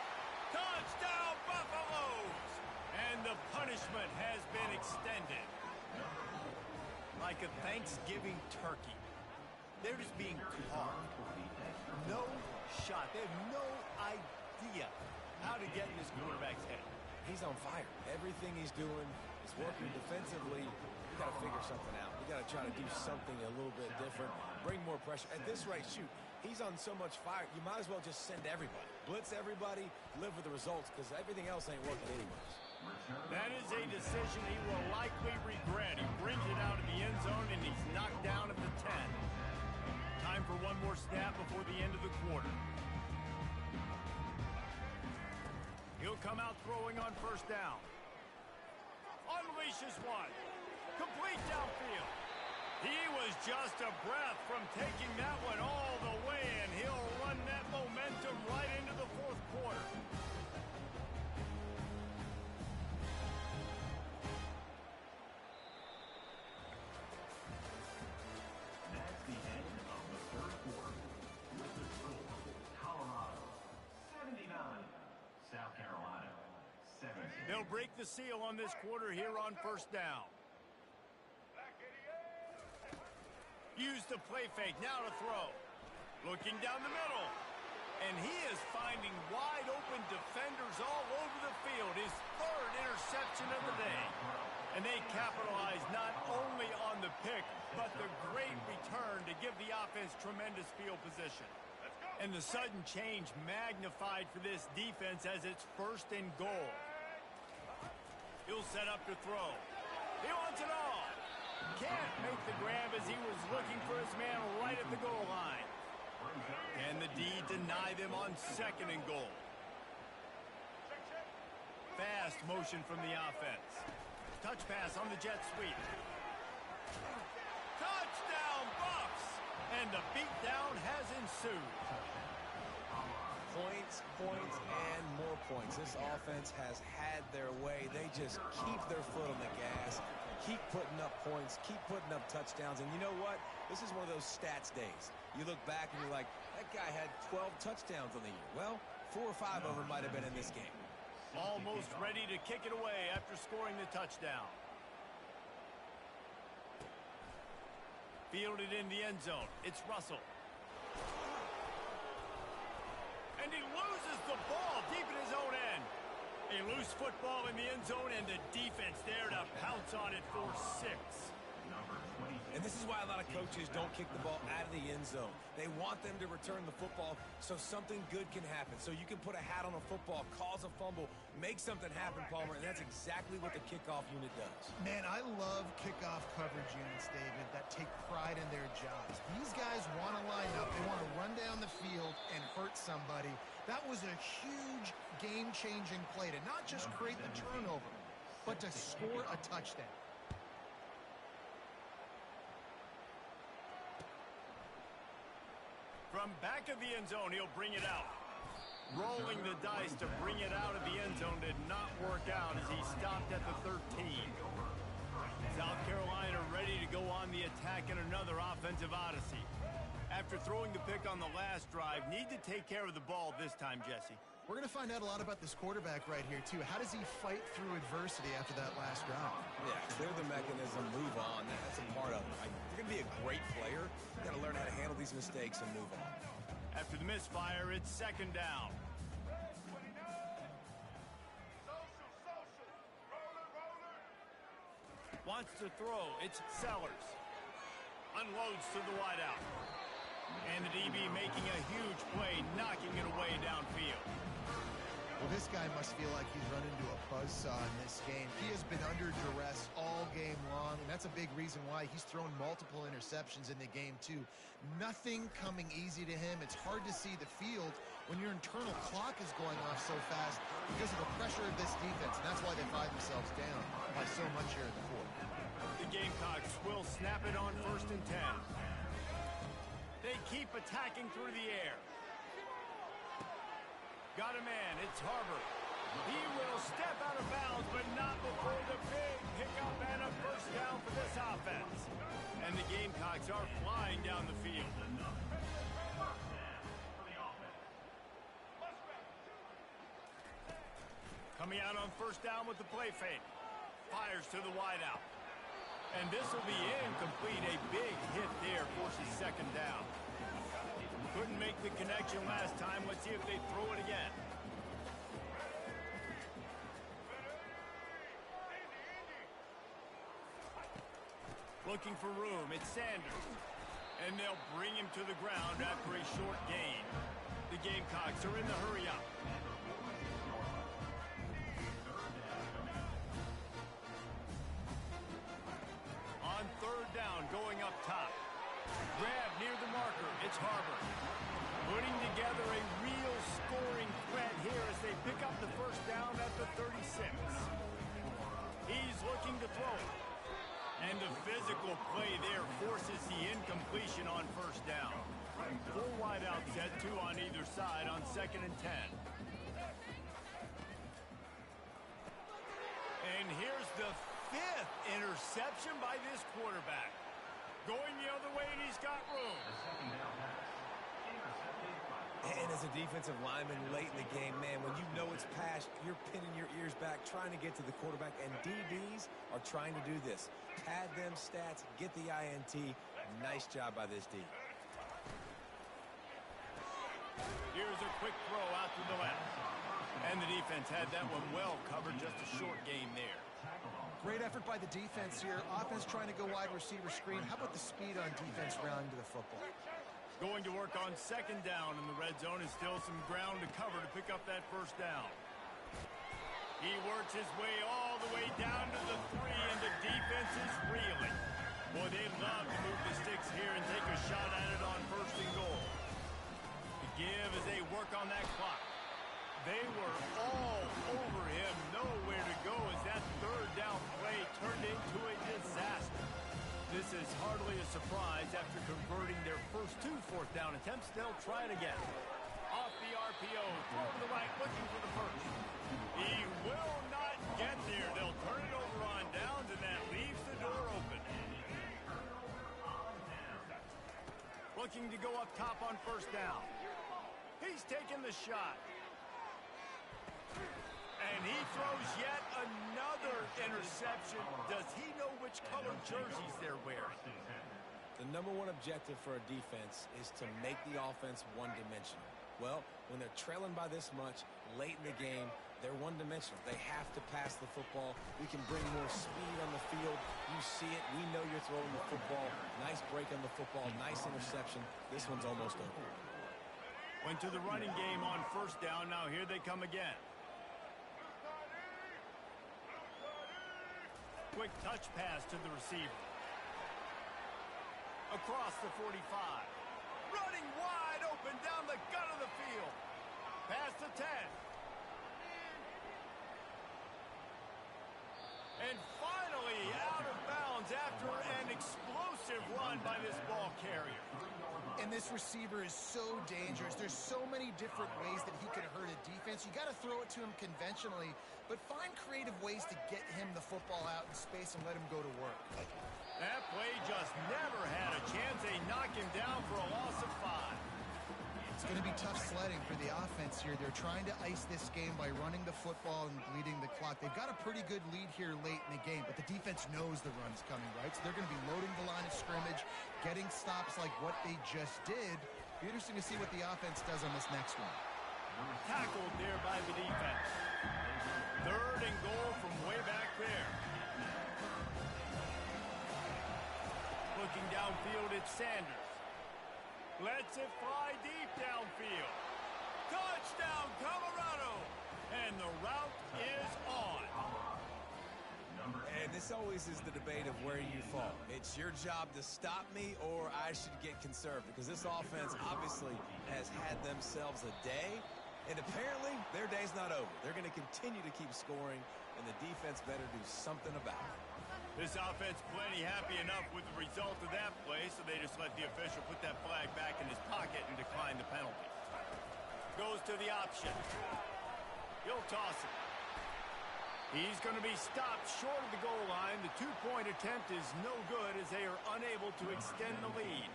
Speaker 1: Touchdown, Buffaloes! And the punishment has been extended. Like a Thanksgiving turkey. They're just being carved. No shot. They have no idea how to get in this quarterback's head.
Speaker 3: He's on fire. Everything he's doing is working defensively. We got to figure something out. We got to try to do something a little bit different. Bring more pressure. At this rate, shoot, he's on so much fire, you might as well just send everybody. Blitz everybody, live with the results, because everything else ain't working anyways.
Speaker 1: That is a decision he will likely regret. He brings it out of the end zone, and he's knocked down at the 10. Time for one more snap before the end of the quarter. He'll come out throwing on 1st down. Unleashes one. Complete downfield. He was just a breath from taking that one all the way, and he'll run that momentum right into the 4th quarter.
Speaker 4: That's the end of the 3rd quarter. With the score, Colorado 79, South Carolina 17.
Speaker 1: They'll break the seal on this quarter here on 1st down. Use the play fake, now to throw. Looking down the middle. And he is finding wide open defenders all over the field. His third interception of the day. And they capitalize not only on the pick, but the great return to give the offense tremendous field position. And the sudden change magnified for this defense as it's 1st and goal. He'll set up to throw. He wants it all. Can't make the grab as he was looking for his man right at the goal line. And the D deny them on 2nd and goal. Fast motion from the offense. Touch pass on the jet sweep. Touchdown, Buffs! And the beatdown has ensued.
Speaker 3: Points, points, and more points. This offense has had their way. They just keep their foot on the gas, keep putting up points, keep putting up touchdowns. And you know what? This is one of those stats days. You look back and you're like, that guy had 12 touchdowns on the year. Well, 4 or 5 of them might have been in this game.
Speaker 1: Almost ready to kick it away after scoring the touchdown. Fielded in the end zone. It's Russell. And he loses the ball deep in his own end. A loose football in the end zone, and the defense there to pounce on it for 6.
Speaker 3: And this is why a lot of coaches don't kick the ball out of the end zone. They want them to return the football so something good can happen. So you can put a hat on a football, cause a fumble, make something happen, Palmer, and that's exactly what the kickoff unit does.
Speaker 2: Man, I love kickoff coverage units, David, that take pride in their jobs. These guys want to line up. They want to run down the field and hurt somebody. That was a huge game-changing play to not just create the turnover, but to score a touchdown.
Speaker 1: From back of the end zone, he'll bring it out. Rolling the dice to bring it out of the end zone did not work out as he stopped at the 13. South Carolina ready to go on the attack in another offensive odyssey. After throwing the pick on the last drive, need to take care of the ball this time, Jesse.
Speaker 2: We're going to find out a lot about this quarterback right here, too. How does he fight through adversity after that last drive?
Speaker 3: Yeah, clear the mechanism, move on. That's a part of it. Right? You're going to be a great player. You've got to learn how to handle these mistakes and move on.
Speaker 1: After the misfire, it's 2nd down. Wants to throw. It's Sellers. Unloads to the wideout. And the DB making a huge play, knocking it away downfield.
Speaker 2: Well, this guy must feel like he's run into a buzzsaw in this game. He has been under duress all game long, and that's a big reason why he's thrown multiple interceptions in the game, too. Nothing coming easy to him. It's hard to see the field when your internal clock is going off so fast because of the pressure of this defense, and that's why they find themselves down by so much here in the 4th.
Speaker 1: The Gamecocks will snap it on 1st and 10. They keep attacking through the air. Got a man. It's Harbor. He will step out of bounds, but not before the big pickup and a 1st down for this offense. And the Gamecocks are flying down the field. Coming out on 1st down with the play fake. Fires to the wideout. And this will be incomplete. A big hit there forces 2nd down. Couldn't make the connection last time. Let's see if they throw it again. Looking for room. It's Sanders. And they'll bring him to the ground after a short gain. The Gamecocks are in the hurry up. On 3rd down, going up top. Grab near the marker. It's Harbor. Putting together a real scoring threat here as they pick up the 1st down at the 36. He's looking to throw it. And the physical play there forces the incompletion on 1st down. 4 wideout set, 2 on either side on 2nd and 10. And here's the 5th interception by this quarterback. Going the other way, and he's got room.
Speaker 3: And as a defensive lineman late in the game, man, when you know it's past, you're pinning your ears back, trying to get to the quarterback, and DBs are trying to do this. Pad them stats, get the INT. Nice job by this D.
Speaker 1: Here's a quick throw out to the left. And the defense had that one well covered, just a short game there.
Speaker 2: Great effort by the defense here. Offense trying to go wide receiver screen. How about the speed on defense rounding to the football?
Speaker 1: Going to work on second down in the red zone, and still some ground to cover to pick up that first down. He works his way all the way down to the 3, and the defense is reeling. Boy, they love to move the sticks here and take a shot at it on first and goal. The give as they work on that clock. They were all over him, nowhere to go as that third down play turned into a disaster. This is hardly a surprise after converting their first 2 fourth down attempts. They'll try it again. Off the RPO, throw to the right, looking for the first. He will not get there. They'll turn it over on downs, and that leaves the door open. Looking to go up top on first down. He's taking the shot. And he throws yet another interception. Does he know which color jerseys they're wearing?
Speaker 3: The number one objective for a defense is to make the offense one-dimensional. Well, when they're trailing by this much late in the game, they're one-dimensional. They have to pass the football. We can bring more speed on the field. You see it. We know you're throwing the football. Nice break on the football. Nice interception. This one's almost over.
Speaker 1: Went to the running game on first down. Now here they come again. Quick touch pass to the receiver. Across the 45. Running wide open down the gut of the field. Past the 10. And finally out of bounds after an explosive run by this ball carrier.
Speaker 2: And this receiver is so dangerous. There's so many different ways that he could hurt a defense. You got to throw it to him conventionally, but find creative ways to get him the football out in space and let him go to work.
Speaker 1: That play just never had a chance. They knock him down for a loss of 5.
Speaker 2: It's going to be tough sledding for the offense here. They're trying to ice this game by running the football and bleeding the clock. They've got a pretty good lead here late in the game, but the defense knows the run is coming, right? So they're going to be loading the line of scrimmage, getting stops like what they just did. Be interesting to see what the offense does on this next one.
Speaker 1: Tackled there by the defense. Third and goal from way back there. Looking downfield, it's Sanders. Lets it fly deep downfield. Touchdown, Colorado! And the route is on.
Speaker 3: And this always is the debate of where you fall. It's your job to stop me or I should get conservative, because this offense obviously has had themselves a day, and apparently their day's not over. They're going to continue to keep scoring, and the defense better do something about it.
Speaker 1: This offense plenty happy enough with the result of that play, so they just let the official put that flag back in his pocket and decline the penalty. Goes to the option. He'll toss it. He's going to be stopped short of the goal line. The two-point attempt is no good as they are unable to extend the lead.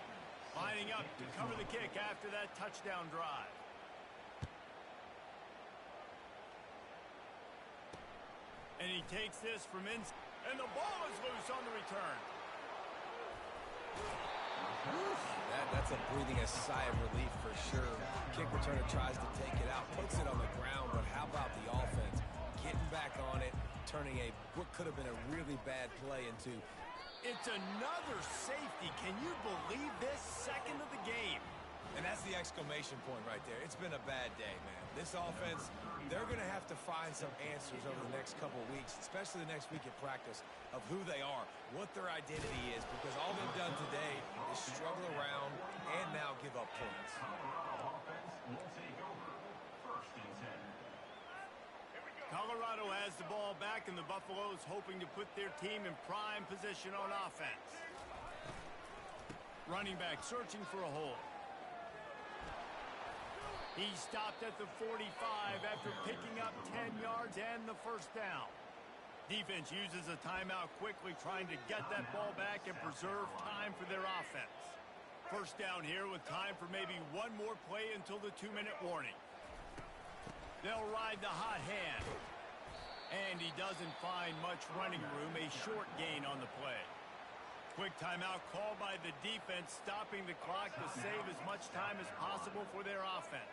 Speaker 1: Lining up to cover the kick after that touchdown drive. And he takes this from inside. And the ball is loose on the return.
Speaker 3: That's a breathing a sigh of relief for sure. Kick returner tries to take it out, puts it on the ground, but how about the offense getting back on it, turning what could have been a really bad play into.
Speaker 1: It's another safety. Can you believe this? Second of the game.
Speaker 3: And that's the exclamation point right there. It's been a bad day, man. This offense, they're going to have to find some answers over the next couple of weeks, especially the next week at practice, of who they are, what their identity is, because all they've done today is struggle around and now give up points.
Speaker 1: Colorado has the ball back, and the Buffaloes hoping to put their team in prime position on offense. Running back searching for a hole. He stopped at the 45 after picking up 10 yards and the first down. Defense uses a timeout quickly, trying to get that ball back and preserve time for their offense. First down here with time for maybe one more play until the 2-minute warning. They'll ride the hot hand. And he doesn't find much running room, a short gain on the play. Quick timeout called by the defense, stopping the clock to save as much time as possible for their offense.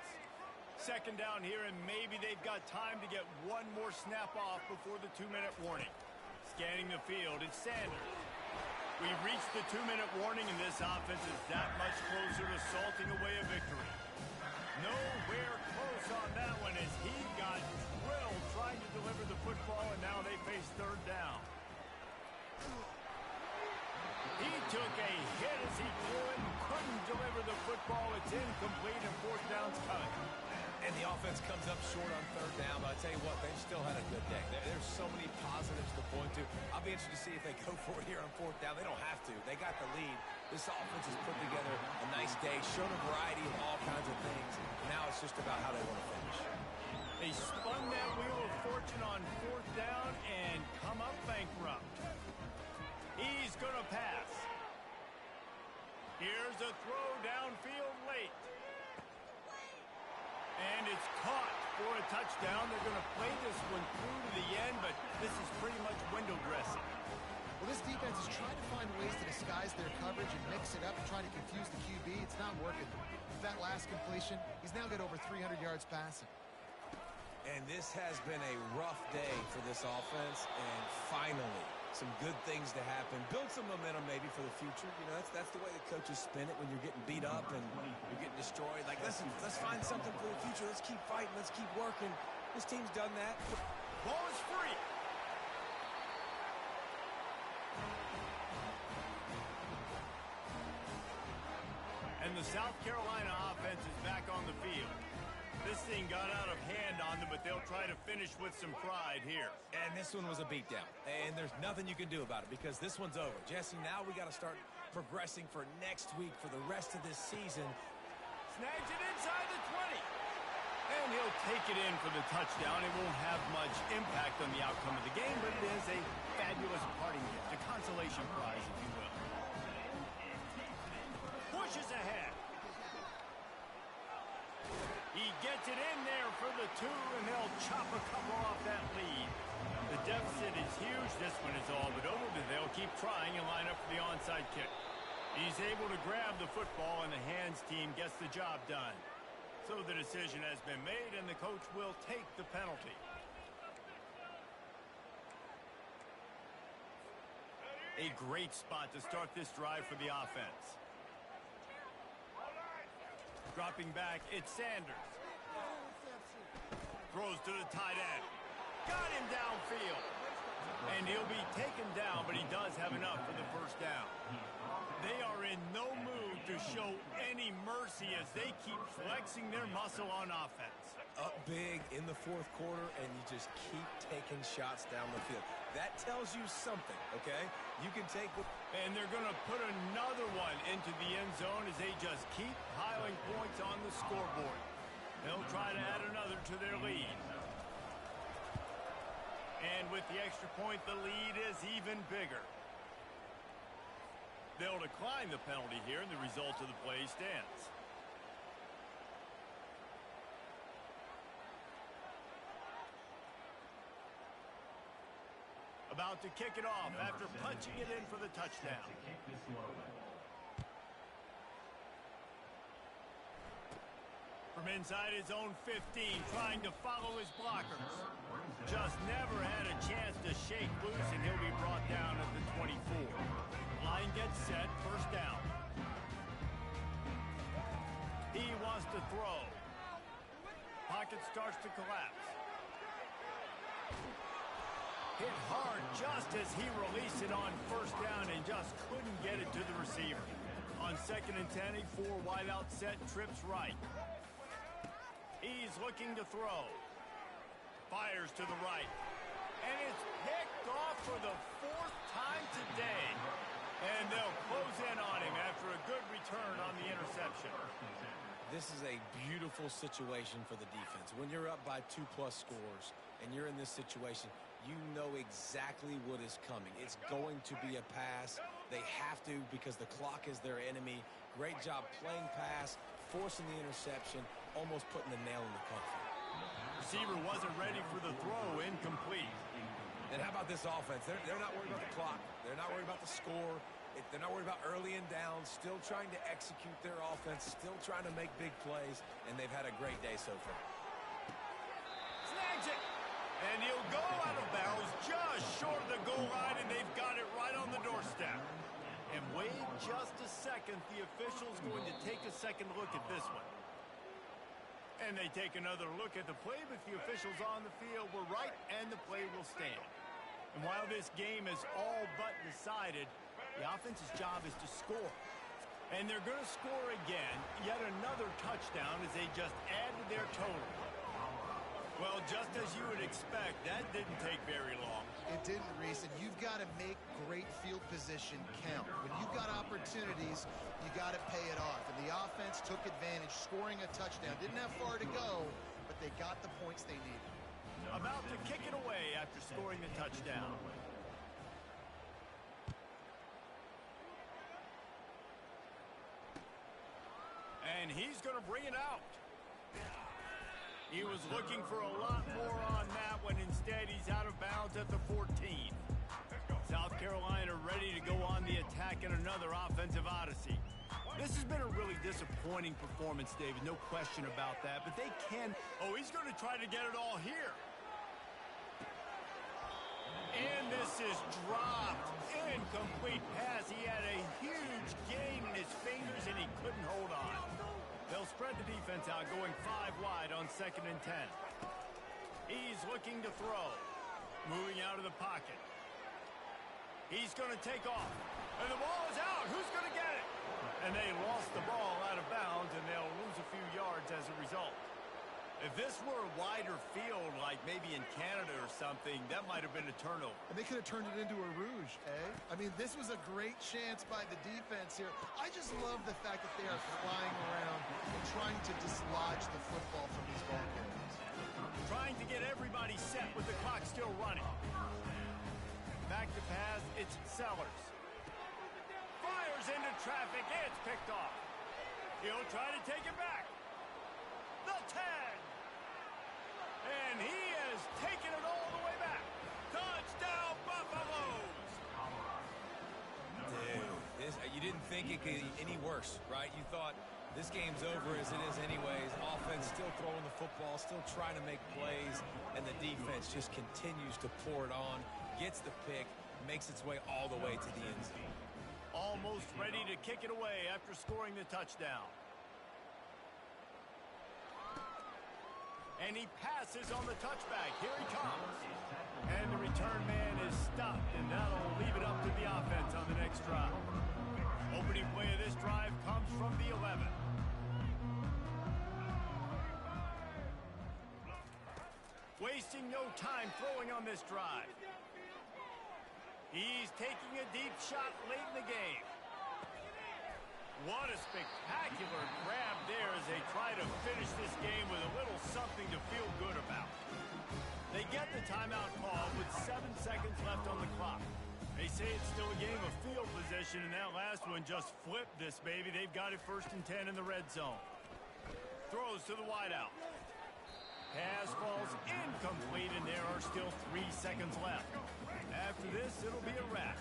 Speaker 1: Second down here, and maybe they've got time to get one more snap off before the 2-minute warning. Scanning the field, it's Sanders. We've reached the 2-minute warning, and this offense is that much closer to salting away a victory. Nowhere close on that one as he got drilled trying to deliver the football, and now they face third down. He took a hit as he threw it and couldn't deliver the football. It's incomplete, and fourth down's coming.
Speaker 3: And the offense comes up short on third down, but I tell you what, they've still had a good day. There's so many positives to point to. I'll be interested to see if they go for it here on fourth down. They don't have to. They got the lead. This offense has put together a nice day, shown a variety of all kinds of things. Now it's just about how they want to finish.
Speaker 1: They spun that wheel of fortune on fourth down and come up bankrupt. He's going to pass. Here's a throw downfield late. And it's caught for a touchdown. They're going to play this one through to the end, but this is pretty much window dressing.
Speaker 2: Well, this defense is trying to find ways to disguise their coverage and mix it up and try to confuse the QB. It's not working. With that last completion, he's now got over 300 yards passing.
Speaker 3: And this has been a rough day for this offense, and finally, some good things to happen. Build some momentum maybe for the future. You know, that's the way the coaches spin it when you're getting beat up and you're getting destroyed. Like, listen, let's find something for the future. Let's keep fighting. Let's keep working. This team's done that.
Speaker 1: Ball is free. And the South Carolina offense is back on the field. This thing got out of hand on them, but they'll try to finish with some pride here.
Speaker 3: And this one was a beatdown. And there's nothing you can do about it because this one's over. Jesse, now we got to start progressing for next week for the rest of this season.
Speaker 1: Snags it inside the 20. And he'll take it in for the touchdown. It won't have much impact on the outcome of the game, but it is a fabulous parting gift, a consolation prize, if you will. Pushes ahead. He gets it in there for the 2, and they'll chop a couple off that lead. The deficit is huge. This one is all but over, but they'll keep trying and line up for the onside kick. He's able to grab the football, and the hands team gets the job done. So the decision has been made, and the coach will take the penalty. A great spot to start this drive for the offense. Dropping back, it's Sanders. Throws to the tight end. Got him downfield. And he'll be taken down, but he does have enough for the first down. They are in no mood to show any mercy as they keep flexing their muscle on offense.
Speaker 3: Up big in the fourth quarter, and you just keep taking shots down the field. That tells you something, okay? You can take...
Speaker 1: And they're going to put another one into the end zone as they just keep piling points on the scoreboard. They'll try to add another to their lead. And with the extra point, the lead is even bigger. They'll decline the penalty here, and the result of the play stands. About to kick it off after punching it in for the touchdown. From inside his own 15, trying to follow his blockers. Just never had a chance to shake loose, and he'll be brought down at the 24. Line gets set, first down. He wants to throw. Pocket starts to collapse. Hit hard just as he released it on first down and just couldn't get it to the receiver. On second and 10, a 4 wideout set, trips right. He's looking to throw. Fires to the right. And it's picked off for the 4th time today. And they'll close in on him after a good return on the interception.
Speaker 3: This is a beautiful situation for the defense. When you're up by 2+ scores and you're in this situation, you know exactly what is coming. It's going to be a pass. They have to because the clock is their enemy. Great job playing pass, forcing the interception, almost putting the nail in the coffin.
Speaker 1: Receiver wasn't ready for the throw, incomplete.
Speaker 3: And how about this offense? They're not worried about the clock. They're not worried about the score. They're not worried about early and down, still trying to execute their offense, still trying to make big plays, and they've had a great day so far.
Speaker 1: Snags it. And he'll go out of bounds just short of the goal line, and they've got it right on the doorstep. And wait just a second. The official's going to take a second look at this one. And they take another look at the play, but the officials on the field were right, and the play will stand. And while this game is all but decided, the offense's job is to score. And they're going to score again, yet another touchdown as they just added their total. Well, just as you would expect, that didn't take very long.
Speaker 2: It didn't, Reese, and you've got to make great field position count. When you've got opportunities, you got to pay it off. And the offense took advantage, scoring a touchdown. Didn't have far to go, but they got the points they needed.
Speaker 1: About to kick it away after scoring the touchdown. And he's going to bring it out. He was looking for a lot more on that when instead he's out of bounds at the 14. South Carolina ready to go on the attack in another offensive odyssey. This has been a really disappointing performance, David, no question about that, but they can... Oh, he's going to try to get it all here. And this is dropped. Incomplete pass. He had a huge gain in his fingers, and he couldn't hold on. They'll spread the defense out, going 5 wide on 2nd and 10. He's looking to throw. Moving out of the pocket. He's going to take off. And the ball is out. Who's going to get it? And they lost the ball out of bounds, and they'll lose a few yards as a result. If this were a wider field, like maybe in Canada or something, that might have been a turnover.
Speaker 2: And they could have turned it into a rouge, eh? I mean, this was a great chance by the defense here. I just love the fact that they are flying around and trying to dislodge the football from these ball carriers.
Speaker 1: Trying to get everybody set with the clock still running. Back to pass, it's Sellers. Fires into traffic, it's picked off. He'll try to take it back. The 10. And he has taken it all the way back. Touchdown, Buffaloes!
Speaker 3: Dude, you didn't think it could be any worse, right? You thought this game's over as it is anyways. Offense still throwing the football, still trying to make plays, and the defense just continues to pour it on, gets the pick, makes its way all the way to the end zone.
Speaker 1: Almost ready to kick it away after scoring the touchdown. And he passes on the touchback. Here he comes. And the return man is stopped, and that'll leave it up to the offense on the next drive. Opening play of this drive comes from the 11. Wasting no time throwing on this drive. He's taking a deep shot late in the game. What a spectacular grab there as they try to finish this game with a little something to feel good about. They get the timeout call with 7 seconds left on the clock. They say it's still a game of field position, and that last one just flipped this baby. They've got it 1st and 10 in the red zone. Throws to the wideout. Pass falls incomplete, and there are still 3 seconds left. After this, it'll be a wrap.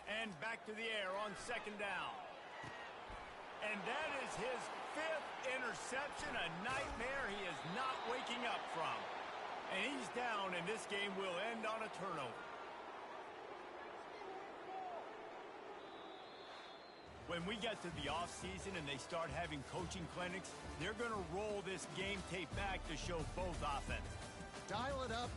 Speaker 1: And back to the air on 2nd down. And that is his 5th interception, a nightmare he is not waking up from. And he's down, and this game will end on a turnover. When we get to the offseason and they start having coaching clinics, they're going to roll this game tape back to show both offenses.
Speaker 2: Dial it up